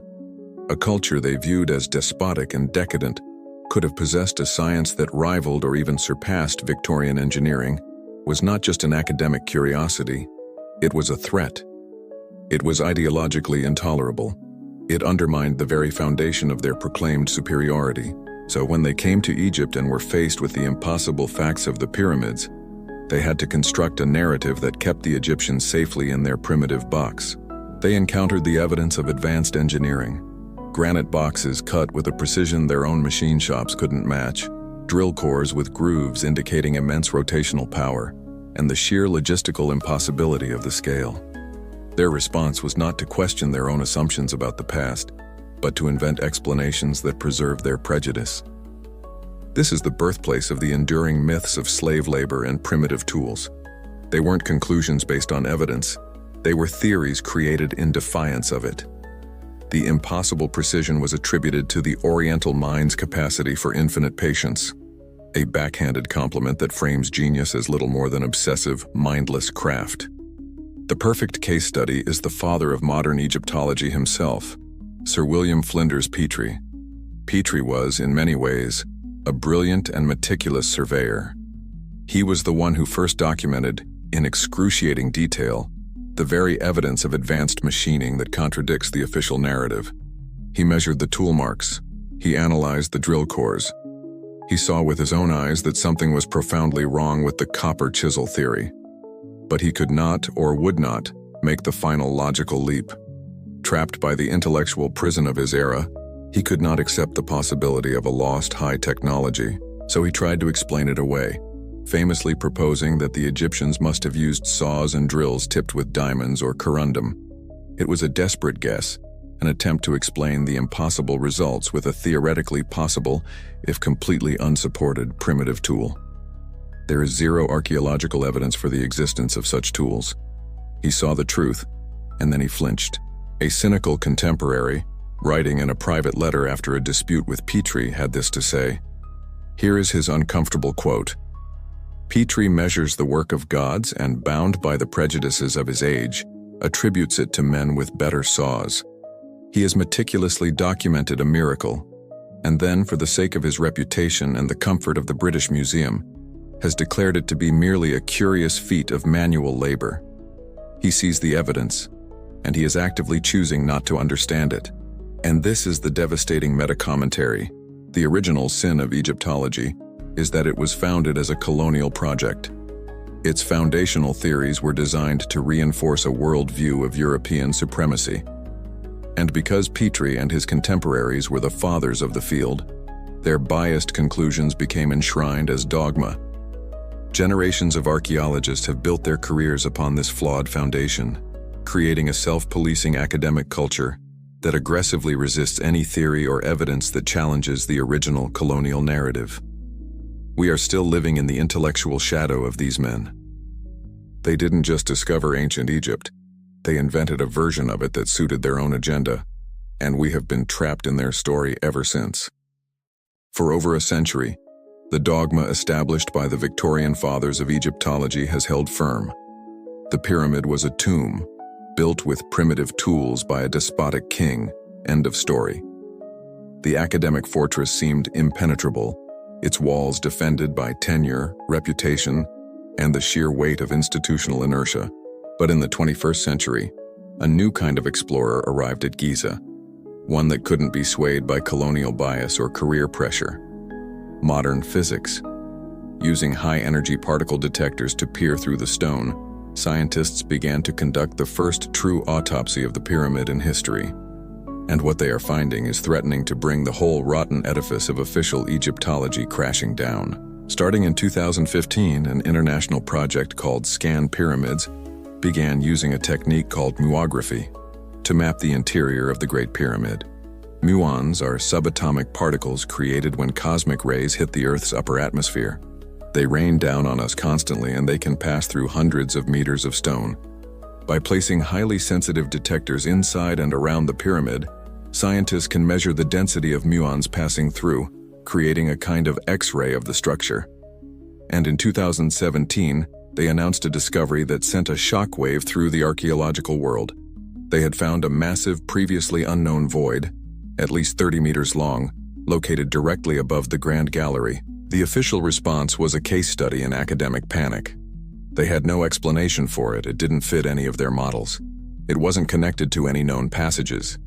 Speaker 1: a culture they viewed as despotic and decadent, could have possessed a science that rivaled or even surpassed Victorian engineering was not just an academic curiosity, it was a threat. It was ideologically intolerable. It undermined the very foundation of their proclaimed superiority. So when they came to Egypt and were faced with the impossible facts of the pyramids, they had to construct a narrative that kept the Egyptians safely in their primitive box. They encountered the evidence of advanced engineering. Granite boxes cut with a precision their own machine shops couldn't match, drill cores with grooves indicating immense rotational power, and the sheer logistical impossibility of the scale. Their response was not to question their own assumptions about the past, but to invent explanations that preserved their prejudice. This is the birthplace of the enduring myths of slave labor and primitive tools. They weren't conclusions based on evidence, they were theories created in defiance of it. The impossible precision was attributed to the Oriental mind's capacity for infinite patience, a backhanded compliment that frames genius as little more than obsessive, mindless craft. The perfect case study is the father of modern Egyptology himself, Sir William Flinders Petrie. Petrie was, in many ways, a brilliant and meticulous surveyor. He was the one who first documented, in excruciating detail, the very evidence of advanced machining that contradicts the official narrative. He measured the tool marks. He analyzed the drill cores. He saw with his own eyes that something was profoundly wrong with the copper chisel theory. But he could not or would not make the final logical leap. Trapped by the intellectual prison of his era, he could not accept the possibility of a lost high technology, so he tried to explain it away, famously proposing that the Egyptians must have used saws and drills tipped with diamonds or corundum. It was a desperate guess, an attempt to explain the impossible results with a theoretically possible, if completely unsupported, primitive tool. There is zero archaeological evidence for the existence of such tools. He saw the truth, and then he flinched. A cynical contemporary, writing in a private letter after a dispute with Petrie, had this to say. Here is his uncomfortable quote. Petrie measures the work of gods and, bound by the prejudices of his age, attributes it to men with better saws. He has meticulously documented a miracle, and then, for the sake of his reputation and the comfort of the British Museum, has declared it to be merely a curious feat of manual labor. He sees the evidence, and he is actively choosing not to understand it. And this is the devastating meta-commentary. The original sin of Egyptology is that it was founded as a colonial project. Its foundational theories were designed to reinforce a worldview of European supremacy. And because Petrie and his contemporaries were the fathers of the field, their biased conclusions became enshrined as dogma. Generations of archaeologists have built their careers upon this flawed foundation, creating a self-policing academic culture that aggressively resists any theory or evidence that challenges the original colonial narrative. We are still living in the intellectual shadow of these men. They didn't just discover ancient Egypt, they invented a version of it that suited their own agenda, and we have been trapped in their story ever since. For over a century, the dogma established by the Victorian fathers of Egyptology has held firm. The pyramid was a tomb, built with primitive tools by a despotic king, end of story. The academic fortress seemed impenetrable, its walls defended by tenure, reputation, and the sheer weight of institutional inertia. But in the 21st century, a new kind of explorer arrived at Giza, one that couldn't be swayed by colonial bias or career pressure. Modern physics. Using high-energy particle detectors to peer through the stone, scientists began to conduct the first true autopsy of the pyramid in history. And what they are finding is threatening to bring the whole rotten edifice of official Egyptology crashing down. Starting in 2015, an international project called Scan Pyramids began using a technique called muography to map the interior of the Great Pyramid. Muons are subatomic particles created when cosmic rays hit the Earth's upper atmosphere. They rain down on us constantly, and they can pass through hundreds of meters of stone. By placing highly sensitive detectors inside and around the pyramid, scientists can measure the density of muons passing through, creating a kind of X-ray of the structure. And in 2017, they announced a discovery that sent a shockwave through the archaeological world. They had found a massive, previously unknown void, at least 30 meters long, located directly above the Grand Gallery. The official response was a case study in academic panic. They had no explanation for it. It didn't fit any of their models. It wasn't connected to any known passages.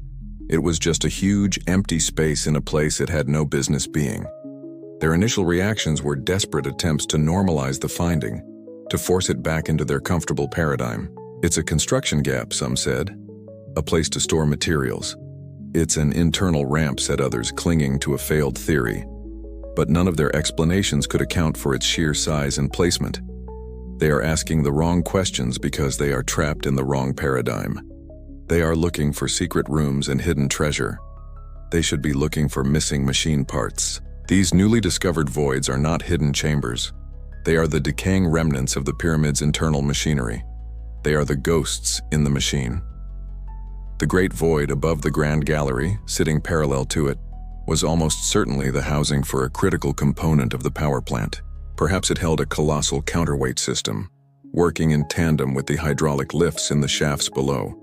Speaker 1: It was just a huge, empty space in a place it had no business being. Their initial reactions were desperate attempts to normalize the finding, to force it back into their comfortable paradigm. It's a construction gap, some said. A place to store materials. It's an internal ramp, said others, clinging to a failed theory. But none of their explanations could account for its sheer size and placement. They are asking the wrong questions because they are trapped in the wrong paradigm. They are looking for secret rooms and hidden treasure. They should be looking for missing machine parts. These newly discovered voids are not hidden chambers. They are the decaying remnants of the pyramid's internal machinery. They are the ghosts in the machine. The great void above the Grand Gallery, sitting parallel to it, was almost certainly the housing for a critical component of the power plant. Perhaps it held a colossal counterweight system, working in tandem with the hydraulic lifts in the shafts below.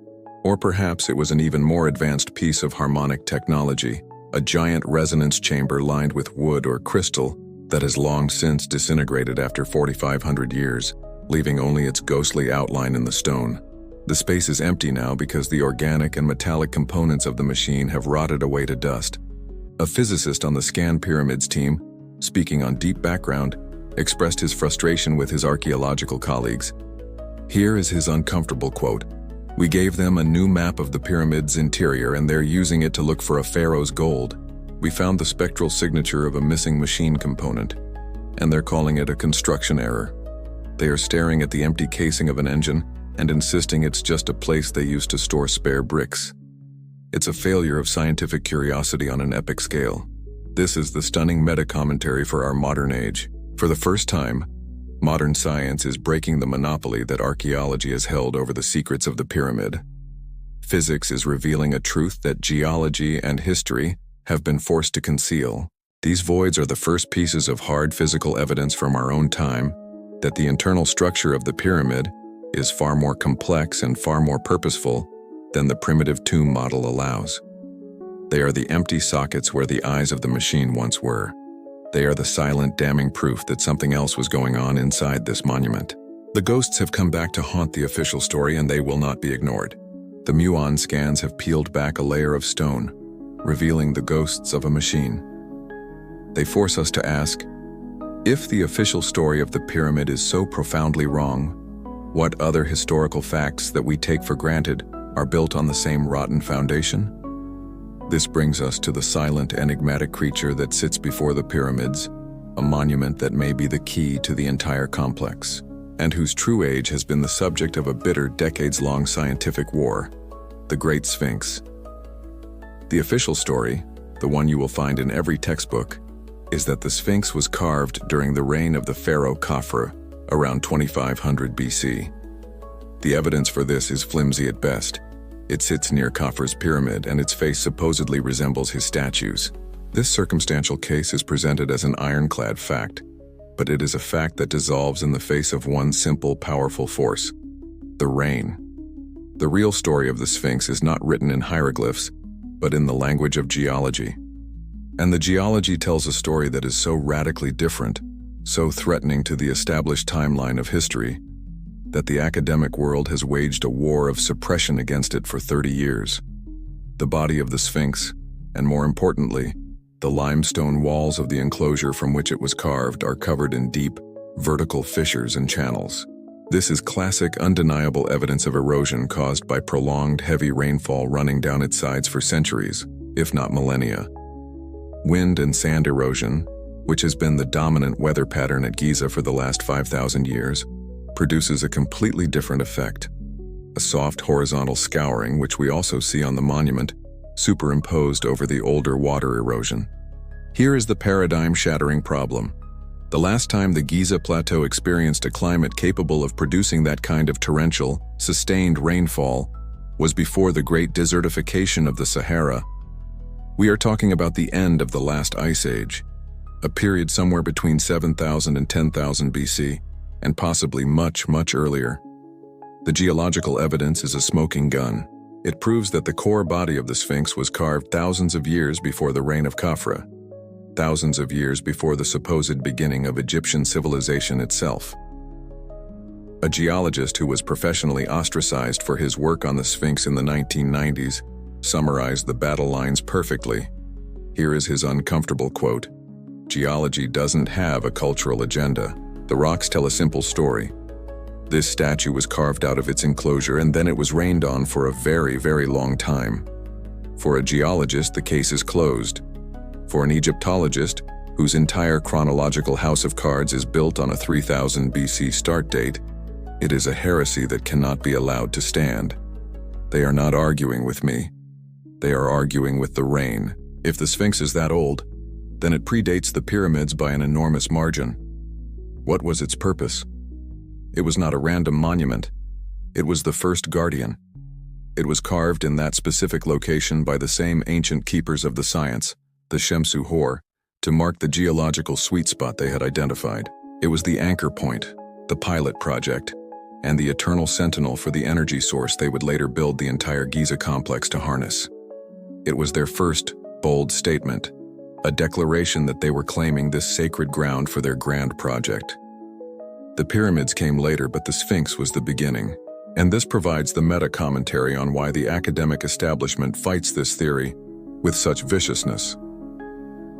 Speaker 1: Or perhaps it was an even more advanced piece of harmonic technology, a giant resonance chamber lined with wood or crystal that has long since disintegrated after 4,500 years, leaving only its ghostly outline in the stone. The space is empty now because the organic and metallic components of the machine have rotted away to dust. A physicist on the Scan Pyramids team, speaking on deep background, expressed his frustration with his archaeological colleagues. Here is his uncomfortable quote. "We gave them a new map of the pyramid's interior, and they're using it to look for a pharaoh's gold. We found the spectral signature of a missing machine component, and they're calling it a construction error. They are staring at the empty casing of an engine and insisting it's just a place they used to store spare bricks. It's a failure of scientific curiosity on an epic scale. This is the stunning meta-commentary for our modern age. For the first time, Modern science is breaking the monopoly that archaeology has held over the secrets of the pyramid. Physics is revealing a truth that geology and history have been forced to conceal. These voids are the first pieces of hard physical evidence from our own time that the internal structure of the pyramid is far more complex and far more purposeful than the primitive tomb model allows. They are the empty sockets where the eyes of the machine once were. They are the silent, damning proof that something else was going on inside this monument. The ghosts have come back to haunt the official story, and they will not be ignored. The muon scans have peeled back a layer of stone, revealing the ghosts of a machine. They force us to ask, if the official story of the pyramid is so profoundly wrong, what other historical facts that we take for granted are built on the same rotten foundation? This brings us to the silent, enigmatic creature that sits before the pyramids, a monument that may be the key to the entire complex, and whose true age has been the subject of a bitter, decades-long scientific war, the Great Sphinx. The official story, the one you will find in every textbook, is that the Sphinx was carved during the reign of the pharaoh Khafre, around 2500 BC. The evidence for this is flimsy at best. It sits near Khafre's pyramid, and its face supposedly resembles his statues. This circumstantial case is presented as an ironclad fact, but it is a fact that dissolves in the face of one simple, powerful force: the rain. The real story of the Sphinx is not written in hieroglyphs, but in the language of geology. And the geology tells a story that is so radically different, so threatening to the established timeline of history, that the academic world has waged a war of suppression against it for 30 years. The body of the Sphinx, and more importantly, the limestone walls of the enclosure from which it was carved, are covered in deep, vertical fissures and channels. This is classic, undeniable evidence of erosion caused by prolonged, heavy rainfall running down its sides for centuries, if not millennia. Wind and sand erosion, which has been the dominant weather pattern at Giza for the last 5,000 years, produces a completely different effect. A soft horizontal scouring, which we also see on the monument, superimposed over the older water erosion. Here is the paradigm-shattering problem. The last time the Giza Plateau experienced a climate capable of producing that kind of torrential, sustained rainfall was before the great desertification of the Sahara. We are talking about the end of the last ice age, a period somewhere between 7,000 and 10,000 BC, and possibly much, much earlier. The geological evidence is a smoking gun. It proves that the core body of the Sphinx was carved thousands of years before the reign of Khafre, thousands of years before the supposed beginning of Egyptian civilization itself. A geologist who was professionally ostracized for his work on the Sphinx in the 1990s summarized the battle lines perfectly. Here is his uncomfortable quote: "Geology doesn't have a cultural agenda. The rocks tell a simple story. This statue was carved out of its enclosure, and then it was rained on for a very, very long time. For a geologist, the case is closed. For an Egyptologist, whose entire chronological house of cards is built on a 3000 BC start date, it is a heresy that cannot be allowed to stand. They are not arguing with me. They are arguing with the rain. If the Sphinx is that old, then it predates the pyramids by an enormous margin. What was its purpose? It was not a random monument. It was the first guardian. It was carved in that specific location by the same ancient keepers of the science, the Shemsu Hor, to mark the geological sweet spot they had identified. It was the anchor point, the pilot project, and the eternal sentinel for the energy source they would later build the entire Giza complex to harness. It was their first, bold statement, a declaration that they were claiming this sacred ground for their grand project. The pyramids came later, but the Sphinx was the beginning, and this provides the meta-commentary on why the academic establishment fights this theory with such viciousness.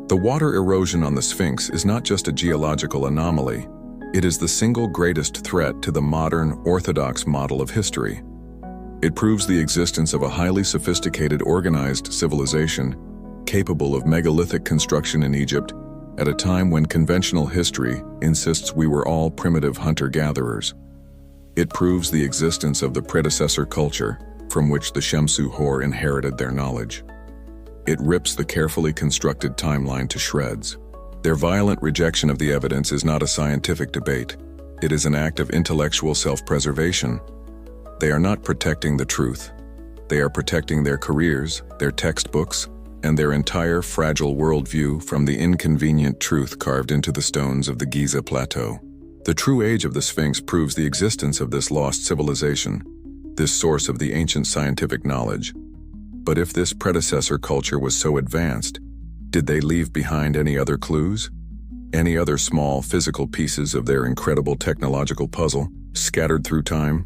Speaker 1: The water erosion on the Sphinx is not just a geological anomaly, it is the single greatest threat to the modern, orthodox model of history. It proves the existence of a highly sophisticated, organized civilization capable of megalithic construction in Egypt at a time when conventional history insists we were all primitive hunter-gatherers. It proves the existence of the predecessor culture from which the Shemsu Hor inherited their knowledge. It rips the carefully constructed timeline to shreds. Their violent rejection of the evidence is not a scientific debate. It is an act of intellectual self-preservation. They are not protecting the truth. They are protecting their careers, their textbooks, and their entire fragile worldview from the inconvenient truth carved into the stones of the Giza Plateau. The true age of the Sphinx proves the existence of this lost civilization, this source of the ancient scientific knowledge. But if this predecessor culture was so advanced, did they leave behind any other clues? Any other small physical pieces of their incredible technological puzzle, scattered through time?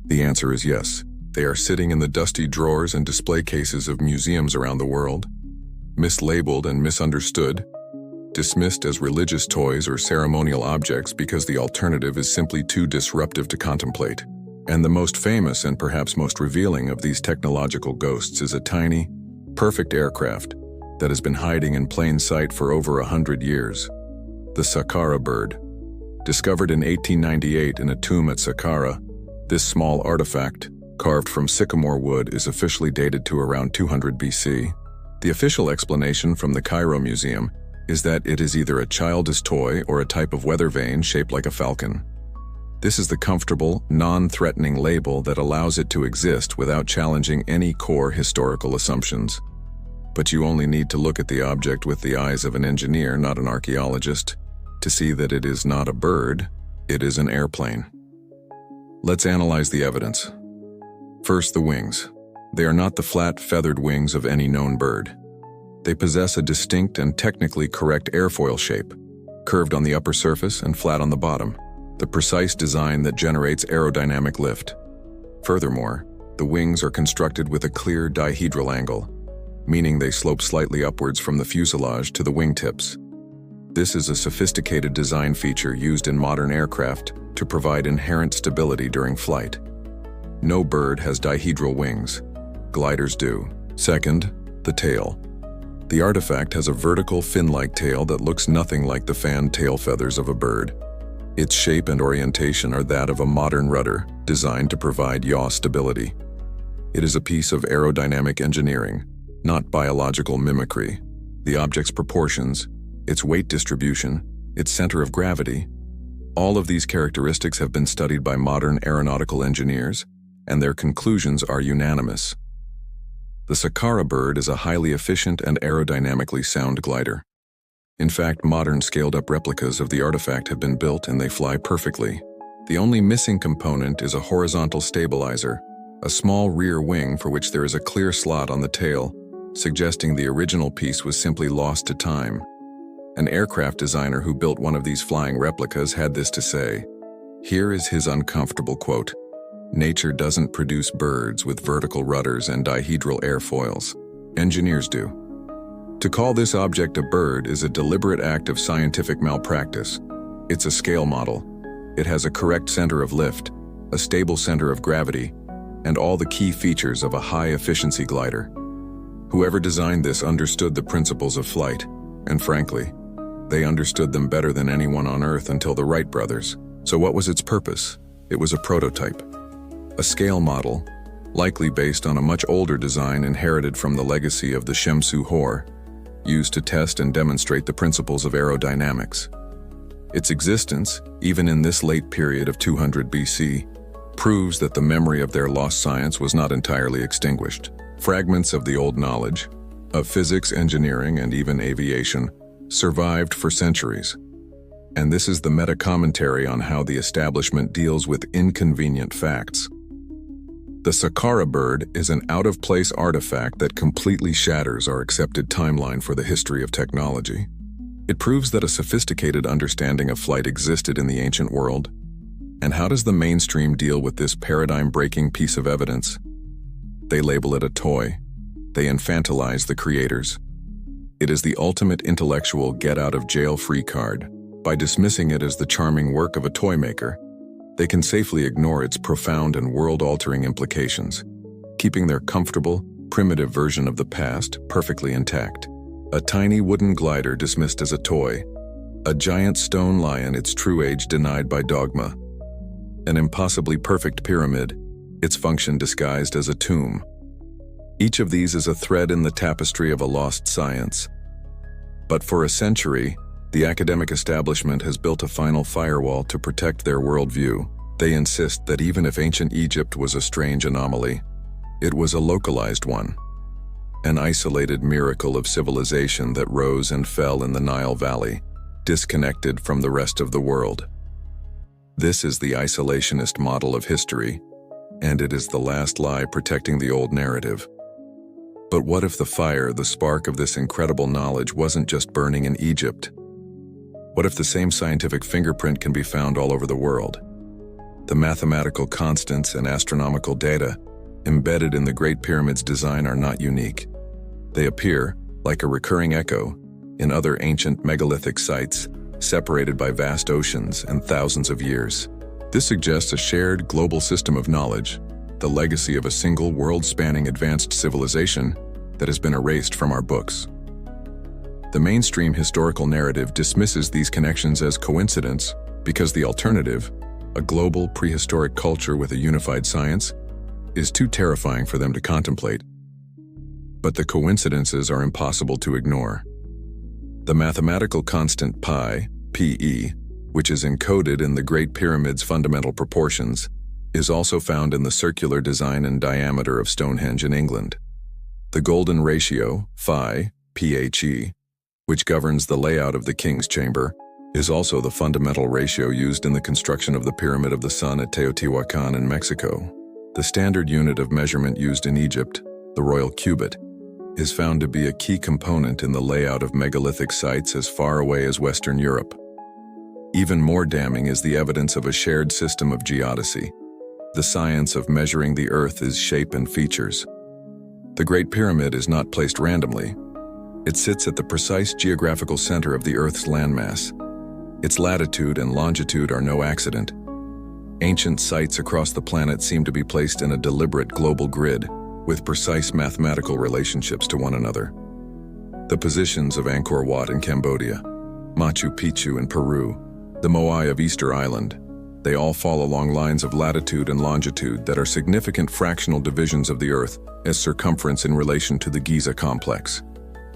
Speaker 1: The answer is yes. They are sitting in the dusty drawers and display cases of museums around the world, mislabeled and misunderstood, dismissed as religious toys or ceremonial objects because the alternative is simply too disruptive to contemplate. And the most famous and perhaps most revealing of these technological ghosts is a tiny, perfect aircraft that has been hiding in plain sight for over 100 years. The Saqqara bird. Discovered in 1898 in a tomb at Saqqara, this small artifact, carved from sycamore wood, is officially dated to around 200 BC. The official explanation from the Cairo Museum is that it is either a childish toy or a type of weather vane shaped like a falcon. This is the comfortable, non-threatening label that allows it to exist without challenging any core historical assumptions. But you only need to look at the object with the eyes of an engineer, not an archaeologist, to see that it is not a bird, it is an airplane. Let's analyze the evidence. First, the wings. They are not the flat, feathered wings of any known bird. They possess a distinct and technically correct airfoil shape, curved on the upper surface and flat on the bottom, the precise design that generates aerodynamic lift. Furthermore, the wings are constructed with a clear dihedral angle, meaning they slope slightly upwards from the fuselage to the wingtips. This is a sophisticated design feature used in modern aircraft to provide inherent stability during flight. No bird has dihedral wings. Gliders do. Second, the tail. The artifact has a vertical fin-like tail that looks nothing like the fanned tail feathers of a bird. Its shape and orientation are that of a modern rudder, designed to provide yaw stability. It is a piece of aerodynamic engineering, not biological mimicry. The object's proportions, its weight distribution, its center of gravity, all of these characteristics have been studied by modern aeronautical engineers, and their conclusions are unanimous. The Saqqara bird is a highly efficient and aerodynamically sound glider. In fact, modern scaled-up replicas of the artifact have been built and they fly perfectly. The only missing component is a horizontal stabilizer, a small rear wing for which there is a clear slot on the tail, suggesting the original piece was simply lost to time. An aircraft designer who built one of these flying replicas had this to say. Here is his uncomfortable quote: "Nature doesn't produce birds with vertical rudders and dihedral airfoils. Engineers do." To call this object a bird is a deliberate act of scientific malpractice. It's a scale model. It has a correct center of lift, a stable center of gravity, and all the key features of a high-efficiency glider. Whoever designed this understood the principles of flight, and frankly, they understood them better than anyone on Earth until the Wright brothers. So what was its purpose? It was a prototype. A scale model, likely based on a much older design inherited from the legacy of the Shemsu Hor, used to test and demonstrate the principles of aerodynamics. Its existence, even in this late period of 200 BC, proves that the memory of their lost science was not entirely extinguished. Fragments of the old knowledge, of physics, engineering, and even aviation, survived for centuries. And this is the meta-commentary on how the establishment deals with inconvenient facts. The Saqqara bird is an out-of-place artifact that completely shatters our accepted timeline for the history of technology. It proves that a sophisticated understanding of flight existed in the ancient world. And how does the mainstream deal with this paradigm-breaking piece of evidence? They label it a toy. They infantilize the creators. It is the ultimate intellectual get-out-of-jail-free card. By dismissing it as the charming work of a toy maker, they can safely ignore its profound and world-altering implications, keeping their comfortable, primitive version of the past perfectly intact. A tiny wooden glider dismissed as a toy, a giant stone lion its true age denied by dogma, an impossibly perfect pyramid, its function disguised as a tomb. Each of these is a thread in the tapestry of a lost science. But for a century, The academic establishment has built a final firewall to protect their worldview. They insist that even if ancient Egypt was a strange anomaly, it was a localized one, an isolated miracle of civilization that rose and fell in the Nile Valley, disconnected from the rest of the world. This is the isolationist model of history, and it is the last lie protecting the old narrative. But what if the fire, the spark of this incredible knowledge, wasn't just burning in Egypt? What if the same scientific fingerprint can be found all over the world? The mathematical constants and astronomical data embedded in the Great Pyramid's design are not unique. They appear, like a recurring echo, in other ancient megalithic sites, separated by vast oceans and thousands of years. This suggests a shared global system of knowledge, the legacy of a single world-spanning advanced civilization that has been erased from our books. The mainstream historical narrative dismisses these connections as coincidence because the alternative, a global prehistoric culture with a unified science, is too terrifying for them to contemplate. But the coincidences are impossible to ignore. The mathematical constant pi, Pe, which is encoded in the Great Pyramid's fundamental proportions, is also found in the circular design and diameter of Stonehenge in England. The golden ratio, phi, Phe, which governs the layout of the King's Chamber, is also the fundamental ratio used in the construction of the Pyramid of the Sun at Teotihuacan in Mexico. The standard unit of measurement used in Egypt, the royal cubit, is found to be a key component in the layout of megalithic sites as far away as Western Europe. Even more damning is the evidence of a shared system of geodesy, the science of measuring the Earth's shape and features. The Great Pyramid is not placed randomly. It sits at the precise geographical center of the Earth's landmass. Its latitude and longitude are no accident. Ancient sites across the planet seem to be placed in a deliberate global grid, with precise mathematical relationships to one another. The positions of Angkor Wat in Cambodia, Machu Picchu in Peru, the Moai of Easter Island, they all fall along lines of latitude and longitude that are significant fractional divisions of the Earth as circumference in relation to the Giza complex.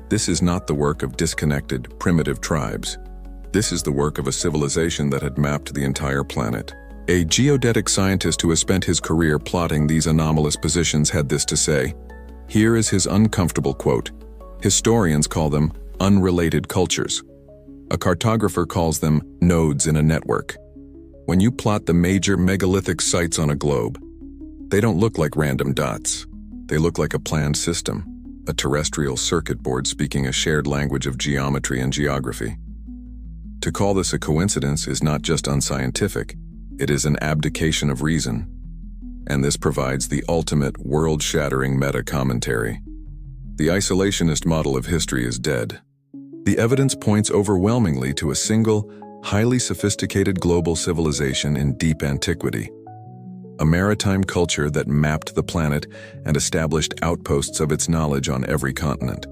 Speaker 1: This is not the work of disconnected, primitive tribes. This is the work of a civilization that had mapped the entire planet. A geodetic scientist who has spent his career plotting these anomalous positions had this to say. Here is his uncomfortable quote. Historians call them unrelated cultures. A cartographer calls them nodes in a network. When you plot the major megalithic sites on a globe, they don't look like random dots. They look like a planned system, a terrestrial circuit board speaking a shared language of geometry and geography. To call this a coincidence is not just unscientific, it is an abdication of reason. And this provides the ultimate world-shattering meta-commentary. The isolationist model of history is dead. The evidence points overwhelmingly to a single, highly sophisticated global civilization in deep antiquity. A maritime culture that mapped the planet and established outposts of its knowledge on every continent.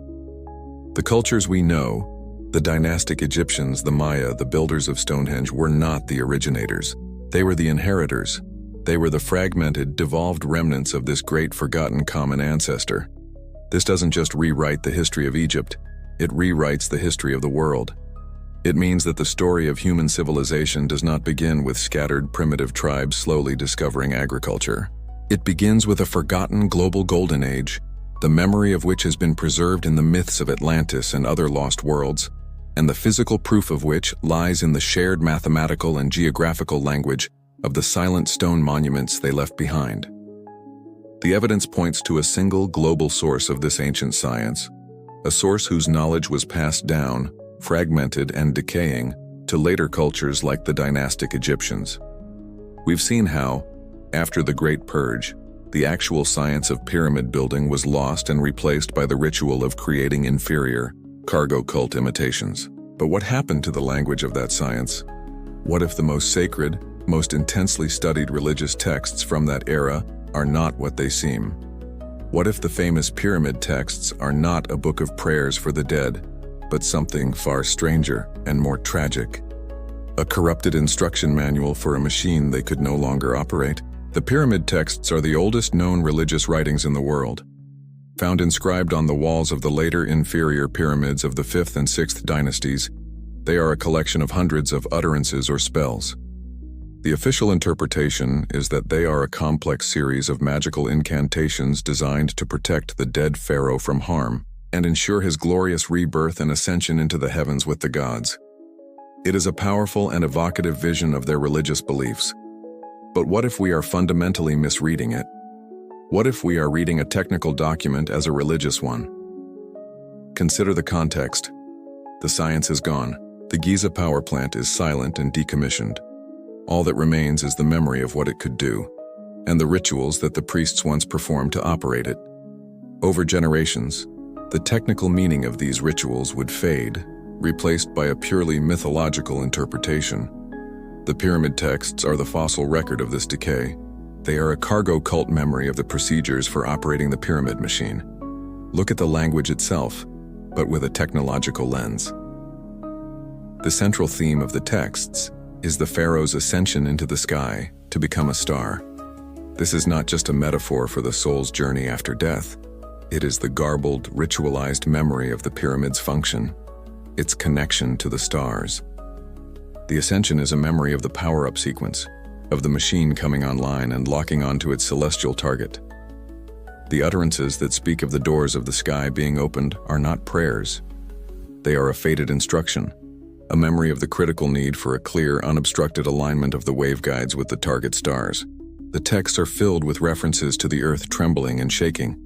Speaker 1: The cultures we know, the dynastic Egyptians, the Maya, the builders of Stonehenge, were not the originators. They were the inheritors. They were the fragmented, devolved remnants of this great forgotten common ancestor. This doesn't just rewrite the history of Egypt, it rewrites the history of the world. It means that the story of human civilization does not begin with scattered primitive tribes slowly discovering agriculture. It begins with a forgotten global golden age, the memory of which has been preserved in the myths of Atlantis and other lost worlds, and the physical proof of which lies in the shared mathematical and geographical language of the silent stone monuments they left behind. The evidence points to a single global source of this ancient science, a source whose knowledge was passed down, fragmented and decaying, to later cultures like the dynastic Egyptians. We've seen how, after the Great Purge, the actual science of pyramid building was lost and replaced by the ritual of creating inferior, cargo cult imitations. But what happened to the language of that science? What if the most sacred, most intensely studied religious texts from that era are not what they seem? What if the famous pyramid texts are not a book of prayers for the dead, but something far stranger and more tragic? A corrupted instruction manual for a machine they could no longer operate? The pyramid texts are the oldest known religious writings in the world. Found inscribed on the walls of the later inferior pyramids of the 5th and 6th dynasties, They are a collection of hundreds of utterances or spells. The official interpretation is that they are a complex series of magical incantations designed to protect the dead pharaoh from harm and ensure his glorious rebirth and ascension into the heavens with the gods. It is a powerful and evocative vision of their religious beliefs. But what if we are fundamentally misreading it? What if we are reading a technical document as a religious one? Consider the context. The science is gone. The Giza power plant is silent and decommissioned. All that remains is the memory of what it could do, and the rituals that the priests once performed to operate it. Over generations, the technical meaning of these rituals would fade, replaced by a purely mythological interpretation. The pyramid texts are the fossil record of this decay. They are a cargo cult memory of the procedures for operating the pyramid machine. Look at the language itself, but with a technological lens. The central theme of the texts is the pharaoh's ascension into the sky to become a star. This is not just a metaphor for the soul's journey after death. It is the garbled, ritualized memory of the pyramid's function, its connection to the stars. The ascension is a memory of the power-up sequence, of the machine coming online and locking onto its celestial target. The utterances that speak of the doors of the sky being opened are not prayers. They are a fated instruction, a memory of the critical need for a clear, unobstructed alignment of the waveguides with the target stars. The texts are filled with references to the earth trembling and shaking.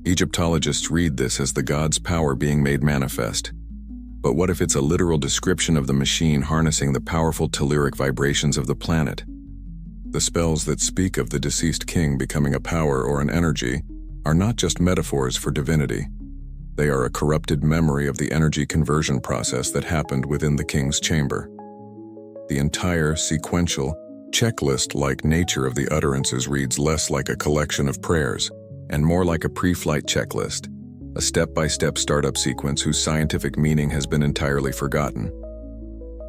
Speaker 1: Egyptologists read this as the god's power being made manifest. But what if it's a literal description of the machine harnessing the powerful telluric vibrations of the planet? The spells that speak of the deceased king becoming a power or an energy are not just metaphors for divinity. They are a corrupted memory of the energy conversion process that happened within the king's chamber. The entire sequential, checklist-like nature of the utterances reads less like a collection of prayers and more like a pre-flight checklist, a step-by-step startup sequence whose scientific meaning has been entirely forgotten.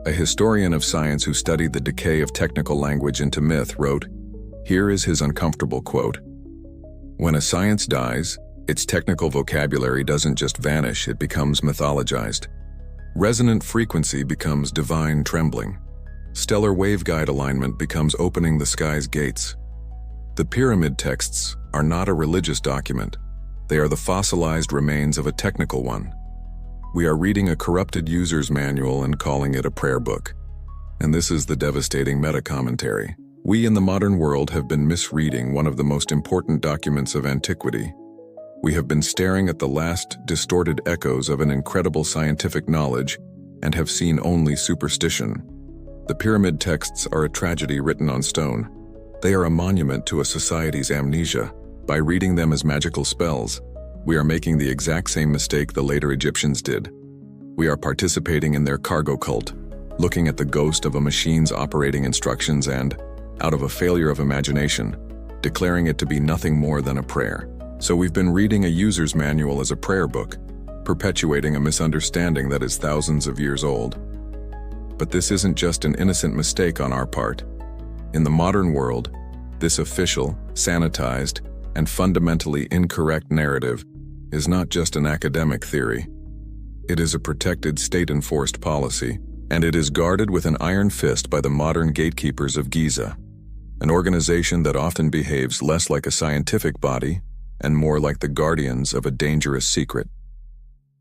Speaker 1: A historian of science who studied the decay of technical language into myth wrote, here is his uncomfortable quote: "When a science dies, its technical vocabulary doesn't just vanish, it becomes mythologized. Resonant frequency becomes divine trembling. Stellar waveguide alignment becomes opening the sky's gates." The pyramid texts are not a religious document. They are the fossilized remains of a technical one. We are reading a corrupted user's manual and calling it a prayer book. And this is the devastating meta-commentary. We in the modern world have been misreading one of the most important documents of antiquity. We have been staring at the last distorted echoes of an incredible scientific knowledge and have seen only superstition. The pyramid texts are a tragedy written on stone. They are a monument to a society's amnesia. By reading them as magical spells, we are making the exact same mistake the later Egyptians did. We are participating in their cargo cult, looking at the ghost of a machine's operating instructions and, out of a failure of imagination, declaring it to be nothing more than a prayer. So we've been reading a user's manual as a prayer book, perpetuating a misunderstanding that is thousands of years old. But this isn't just an innocent mistake on our part. In the modern world, this official, sanitized, and fundamentally incorrect narrative is not just an academic theory. It is a protected state-enforced policy, and it is guarded with an iron fist by the modern gatekeepers of Giza, an organization that often behaves less like a scientific body and more like the guardians of a dangerous secret.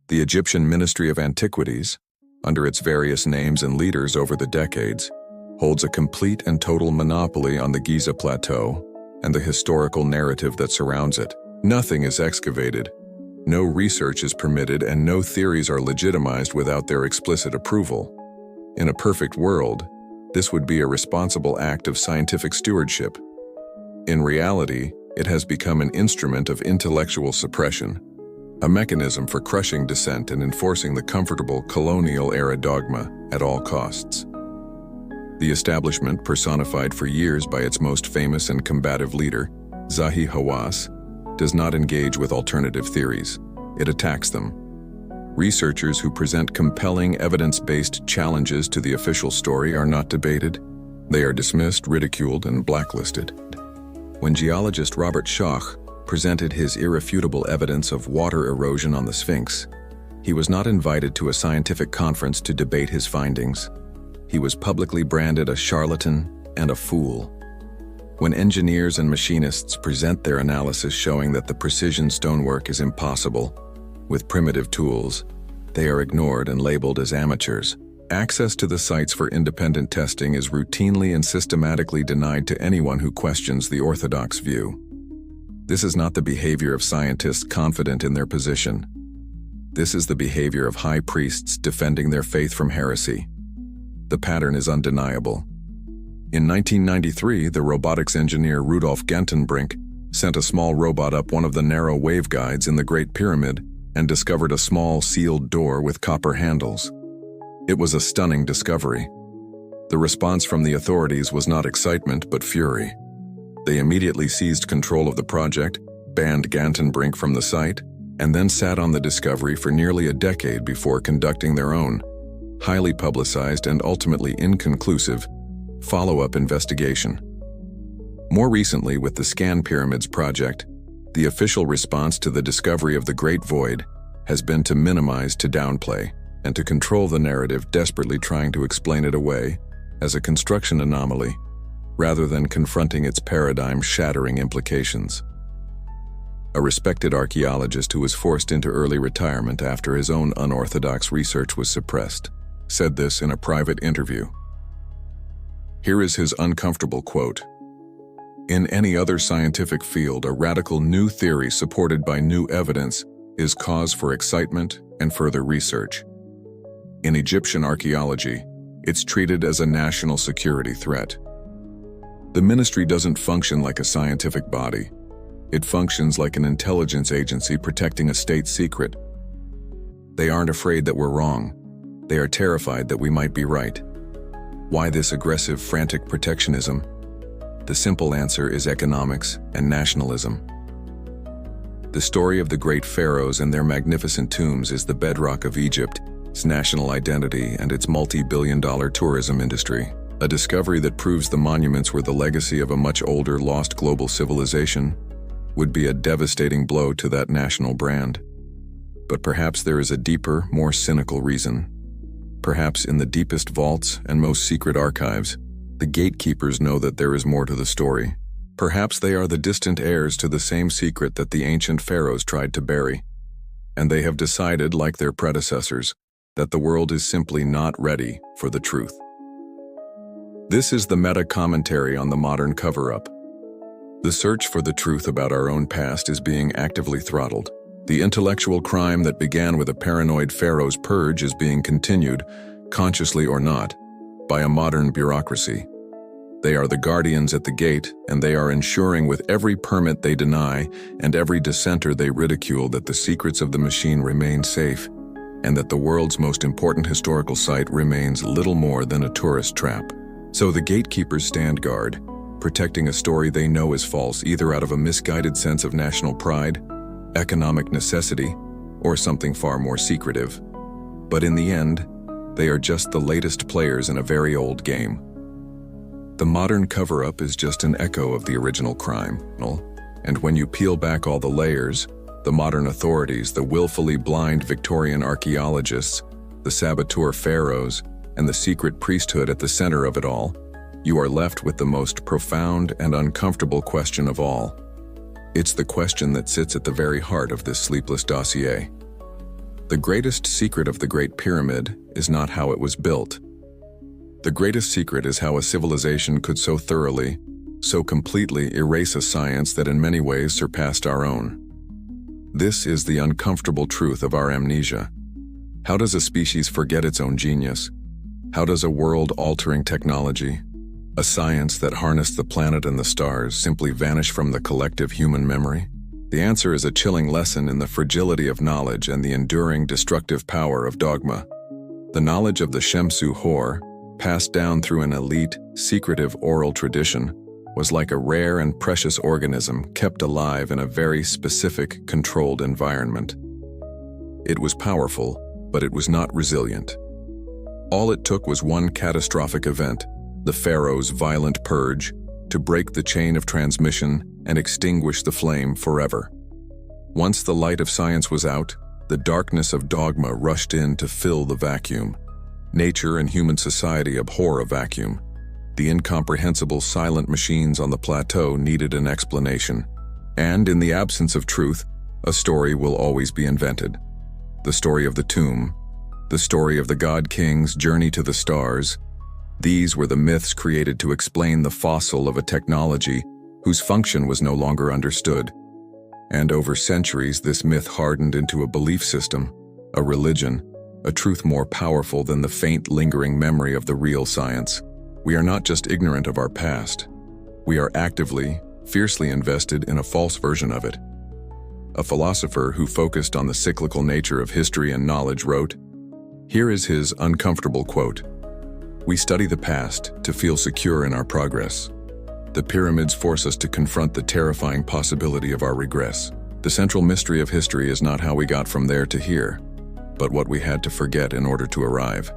Speaker 1: The Egyptian Ministry of Antiquities, under its various names and leaders over the decades, holds a complete and total monopoly on the Giza Plateau and the historical narrative that surrounds it. Nothing is excavated, no research is permitted, and no theories are legitimized without their explicit approval. In a perfect world, this would be a responsible act of scientific stewardship. In reality, it has become an instrument of intellectual suppression, a mechanism for crushing dissent and enforcing the comfortable colonial-era dogma at all costs. The establishment, personified for years by its most famous and combative leader, Zahi Hawass, does not engage with alternative theories. It attacks them. Researchers who present compelling, evidence-based challenges to the official story are not debated. They are dismissed, ridiculed, and blacklisted. When geologist Robert Schoch presented his irrefutable evidence of water erosion on the Sphinx, He was not invited to a scientific conference to debate his findings. He was publicly branded a charlatan and a fool. When engineers and machinists present their analysis showing that the precision stonework is impossible with primitive tools, they are ignored and labeled as amateurs. Access to the sites for independent testing is routinely and systematically denied to anyone who questions the orthodox view. This is not the behavior of scientists confident in their position. This is the behavior of high priests defending their faith from heresy. The pattern is undeniable. In 1993, the robotics engineer Rudolf Gentenbrink sent a small robot up one of the narrow waveguides in the Great Pyramid and discovered a small sealed door with copper handles. It was a stunning discovery. The response from the authorities was not excitement but fury. They immediately seized control of the project, banned Gentenbrink from the site, and then sat on the discovery for nearly a decade before conducting their own, highly publicized and ultimately inconclusive, follow-up investigation. More recently, with the Scan Pyramids project, the official response to the discovery of the Great Void has been to minimize, to downplay, and to control the narrative, desperately trying to explain it away as a construction anomaly, rather than confronting its paradigm-shattering implications. A respected archaeologist who was forced into early retirement after his own unorthodox research was suppressed said this in a private interview. Here is his uncomfortable quote. "In any other scientific field, a radical new theory supported by new evidence is cause for excitement and further research. In Egyptian archaeology, it's treated as a national security threat. The ministry doesn't function like a scientific body. It functions like an intelligence agency protecting a state secret. They aren't afraid that we're wrong. They are terrified that we might be right. Why this aggressive, frantic protectionism? The simple answer is economics and nationalism. The story of the great pharaohs and their magnificent tombs is the bedrock of Egypt's national identity and its multi-billion-dollar tourism industry. A discovery that proves the monuments were the legacy of a much older, lost global civilization would be a devastating blow to that national brand. But perhaps there is a deeper, more cynical reason. Perhaps in the deepest vaults and most secret archives, the gatekeepers know that there is more to the story. Perhaps they are the distant heirs to the same secret that the ancient pharaohs tried to bury, and they have decided, like their predecessors, that the world is simply not ready for the truth. This is the meta-commentary on the modern cover-up. The search for the truth about our own past is being actively throttled. The intellectual crime that began with a paranoid pharaoh's purge is being continued, consciously or not, by a modern bureaucracy. They are the guardians at the gate, and they are ensuring with every permit they deny and every dissenter they ridicule that the secrets of the machine remain safe, and that the world's most important historical site remains little more than a tourist trap. So the gatekeepers stand guard, protecting a story they know is false, either out of a misguided sense of national pride, economic necessity, or something far more secretive. But in the end, they are just the latest players in a very old game. The modern cover-up is just an echo of the original crime, and when you peel back all the layers, the modern authorities, the willfully blind Victorian archaeologists, the saboteur pharaohs, and the secret priesthood at the center of it all, you are left with the most profound and uncomfortable question of all. It's the question that sits at the very heart of this sleepless dossier. The greatest secret of the Great Pyramid is not how it was built. The greatest secret is how a civilization could so thoroughly, so completely erase a science that in many ways surpassed our own. This is the uncomfortable truth of our amnesia. How does a species forget its own genius? How does a world-altering technology, a science that harnessed the planet and the stars, simply vanish from the collective human memory? The answer is a chilling lesson in the fragility of knowledge and the enduring destructive power of dogma. The knowledge of the Shemsu Hor, passed down through an elite, secretive oral tradition, was like a rare and precious organism kept alive in a very specific, controlled environment. It was powerful, but it was not resilient. All it took was one catastrophic event, the pharaoh's violent purge, to break the chain of transmission and extinguish the flame forever. Once the light of science was out, The darkness of dogma rushed in to fill the vacuum. Nature and human society abhor a vacuum. The incomprehensible silent machines on the plateau needed an explanation. And in the absence of truth, a story will always be invented. The story of the tomb, the story of the god king's journey to the stars. These were the myths created to explain the fossil of a technology whose function was no longer understood. And over centuries, this myth hardened into a belief system, a religion, a truth more powerful than the faint, lingering memory of the real science. We are not just ignorant of our past. We are actively, fiercely invested in a false version of it. A philosopher who focused on the cyclical nature of history and knowledge wrote, "Here is his uncomfortable quote. We study the past to feel secure in our progress. The pyramids force us to confront the terrifying possibility of our regress. The central mystery of history is not how we got from there to here, but what we had to forget in order to arrive.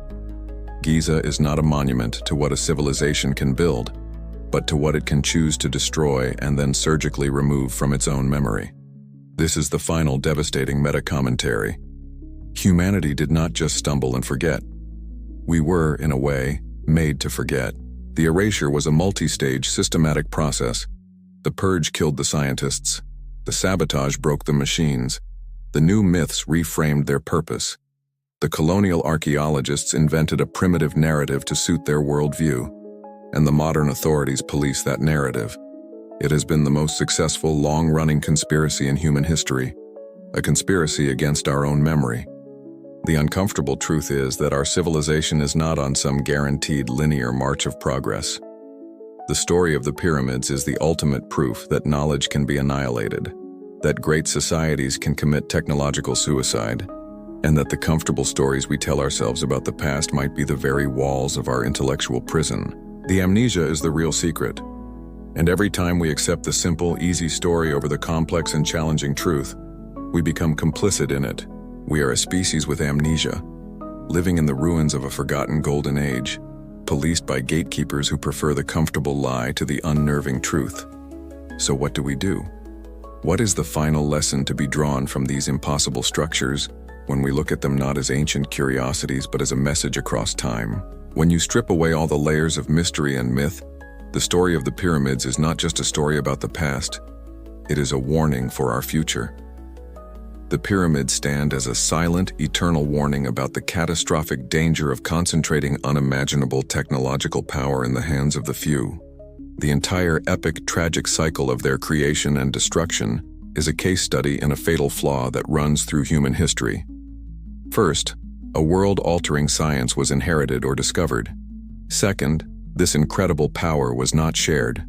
Speaker 1: Giza is not a monument to what a civilization can build, but to what it can choose to destroy and then surgically remove from its own memory." This is the final devastating meta-commentary. Humanity did not just stumble and forget. We were, in a way, made to forget. The erasure was a multi-stage, systematic process. The purge killed the scientists. The sabotage broke the machines. The new myths reframed their purpose. The colonial archaeologists invented a primitive narrative to suit their worldview, and the modern authorities police that narrative. It has been the most successful, long-running conspiracy in human history, a conspiracy against our own memory. The uncomfortable truth is that our civilization is not on some guaranteed linear march of progress. The story of the pyramids is the ultimate proof that knowledge can be annihilated, that great societies can commit technological suicide, and that the comfortable stories we tell ourselves about the past might be the very walls of our intellectual prison. The amnesia is the real secret. And every time we accept the simple, easy story over the complex and challenging truth, we become complicit in it. We are a species with amnesia, living in the ruins of a forgotten golden age, policed by gatekeepers who prefer the comfortable lie to the unnerving truth. So what do we do? What is the final lesson to be drawn from these impossible structures when we look at them not as ancient curiosities but as a message across time? When you strip away all the layers of mystery and myth, the story of the pyramids is not just a story about the past, it is a warning for our future. The pyramids stand as a silent, eternal warning about the catastrophic danger of concentrating unimaginable technological power in the hands of the few. The entire epic, tragic cycle of their creation and destruction is a case study in a fatal flaw that runs through human history. First, a world-altering science was inherited or discovered. Second, this incredible power was not shared.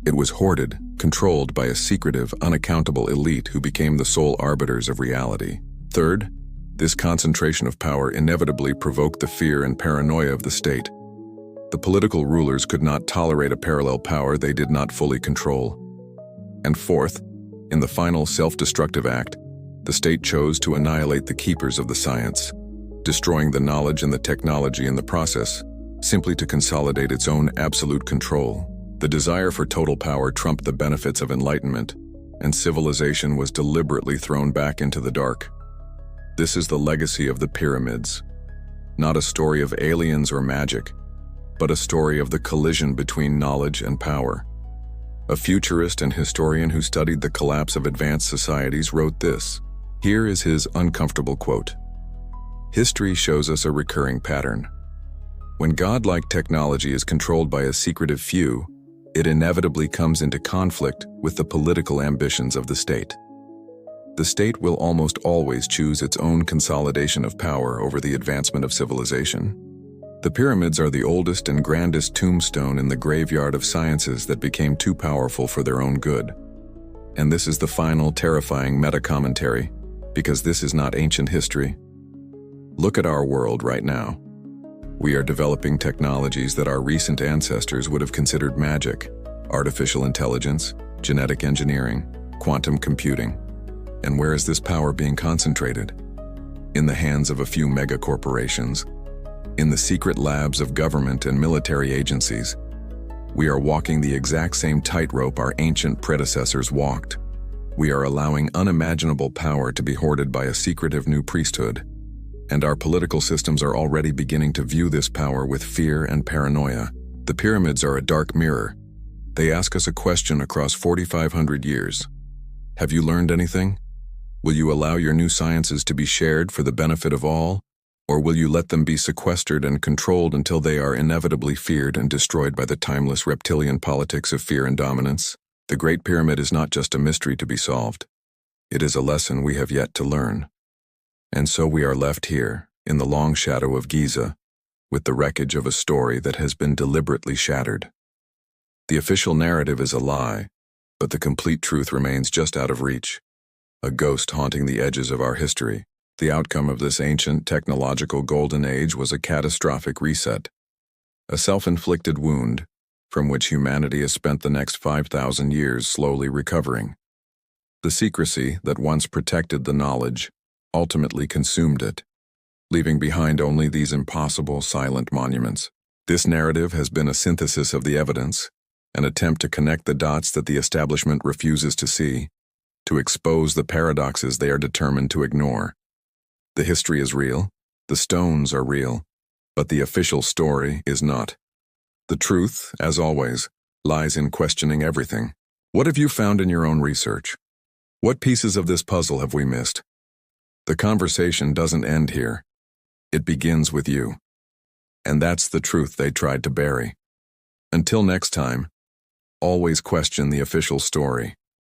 Speaker 1: It was hoarded, controlled by a secretive, unaccountable elite who became the sole arbiters of reality. Third, this concentration of power inevitably provoked the fear and paranoia of the state. The political rulers could not tolerate a parallel power they did not fully control. And fourth, in the final self-destructive act, the state chose to annihilate the keepers of the science, destroying the knowledge and the technology in the process, simply to consolidate its own absolute control. The desire for total power trumped the benefits of enlightenment, and civilization was deliberately thrown back into the dark. This is the legacy of the pyramids. Not a story of aliens or magic, but a story of the collision between knowledge and power. A futurist and historian who studied the collapse of advanced societies wrote this. Here is his uncomfortable quote. "History shows us a recurring pattern. When godlike technology is controlled by a secretive few, it inevitably comes into conflict with the political ambitions of the state. The state will almost always choose its own consolidation of power over the advancement of civilization. The pyramids are the oldest and grandest tombstone in the graveyard of sciences that became too powerful for their own good. And this is the final, terrifying meta-commentary, because this is not ancient history. Look at our world right now. We are developing technologies that our recent ancestors would have considered magic: artificial intelligence, genetic engineering, quantum computing. And where is this power being concentrated? In the hands of a few megacorporations, in the secret labs of government and military agencies. We are walking the exact same tightrope our ancient predecessors walked. We are allowing unimaginable power to be hoarded by a secretive new priesthood, and our political systems are already beginning to view this power with fear and paranoia. The pyramids are a dark mirror. They ask us a question across 4,500 years. Have you learned anything? Will you allow your new sciences to be shared for the benefit of all, or will you let them be sequestered and controlled until they are inevitably feared and destroyed by the timeless reptilian politics of fear and dominance? The Great Pyramid is not just a mystery to be solved. It is a lesson we have yet to learn. And so we are left here, in the long shadow of Giza, with the wreckage of a story that has been deliberately shattered. The official narrative is a lie, but the complete truth remains just out of reach, a ghost haunting the edges of our history. The outcome of this ancient technological golden age was a catastrophic reset, a self-inflicted wound from which humanity has spent the next 5,000 years slowly recovering. The secrecy that once protected the knowledge ultimately consumed it, leaving behind only these impossible silent monuments. This narrative has been a synthesis of the evidence, an attempt to connect the dots that the establishment refuses to see, to expose the paradoxes they are determined to ignore. The history is real, the stones are real, but the official story is not. The truth, as always, lies in questioning everything. What have you found in your own research? What pieces of this puzzle have we missed? The conversation doesn't end here. It begins with you. And that's the truth they tried to bury. Until next time, always question the official story.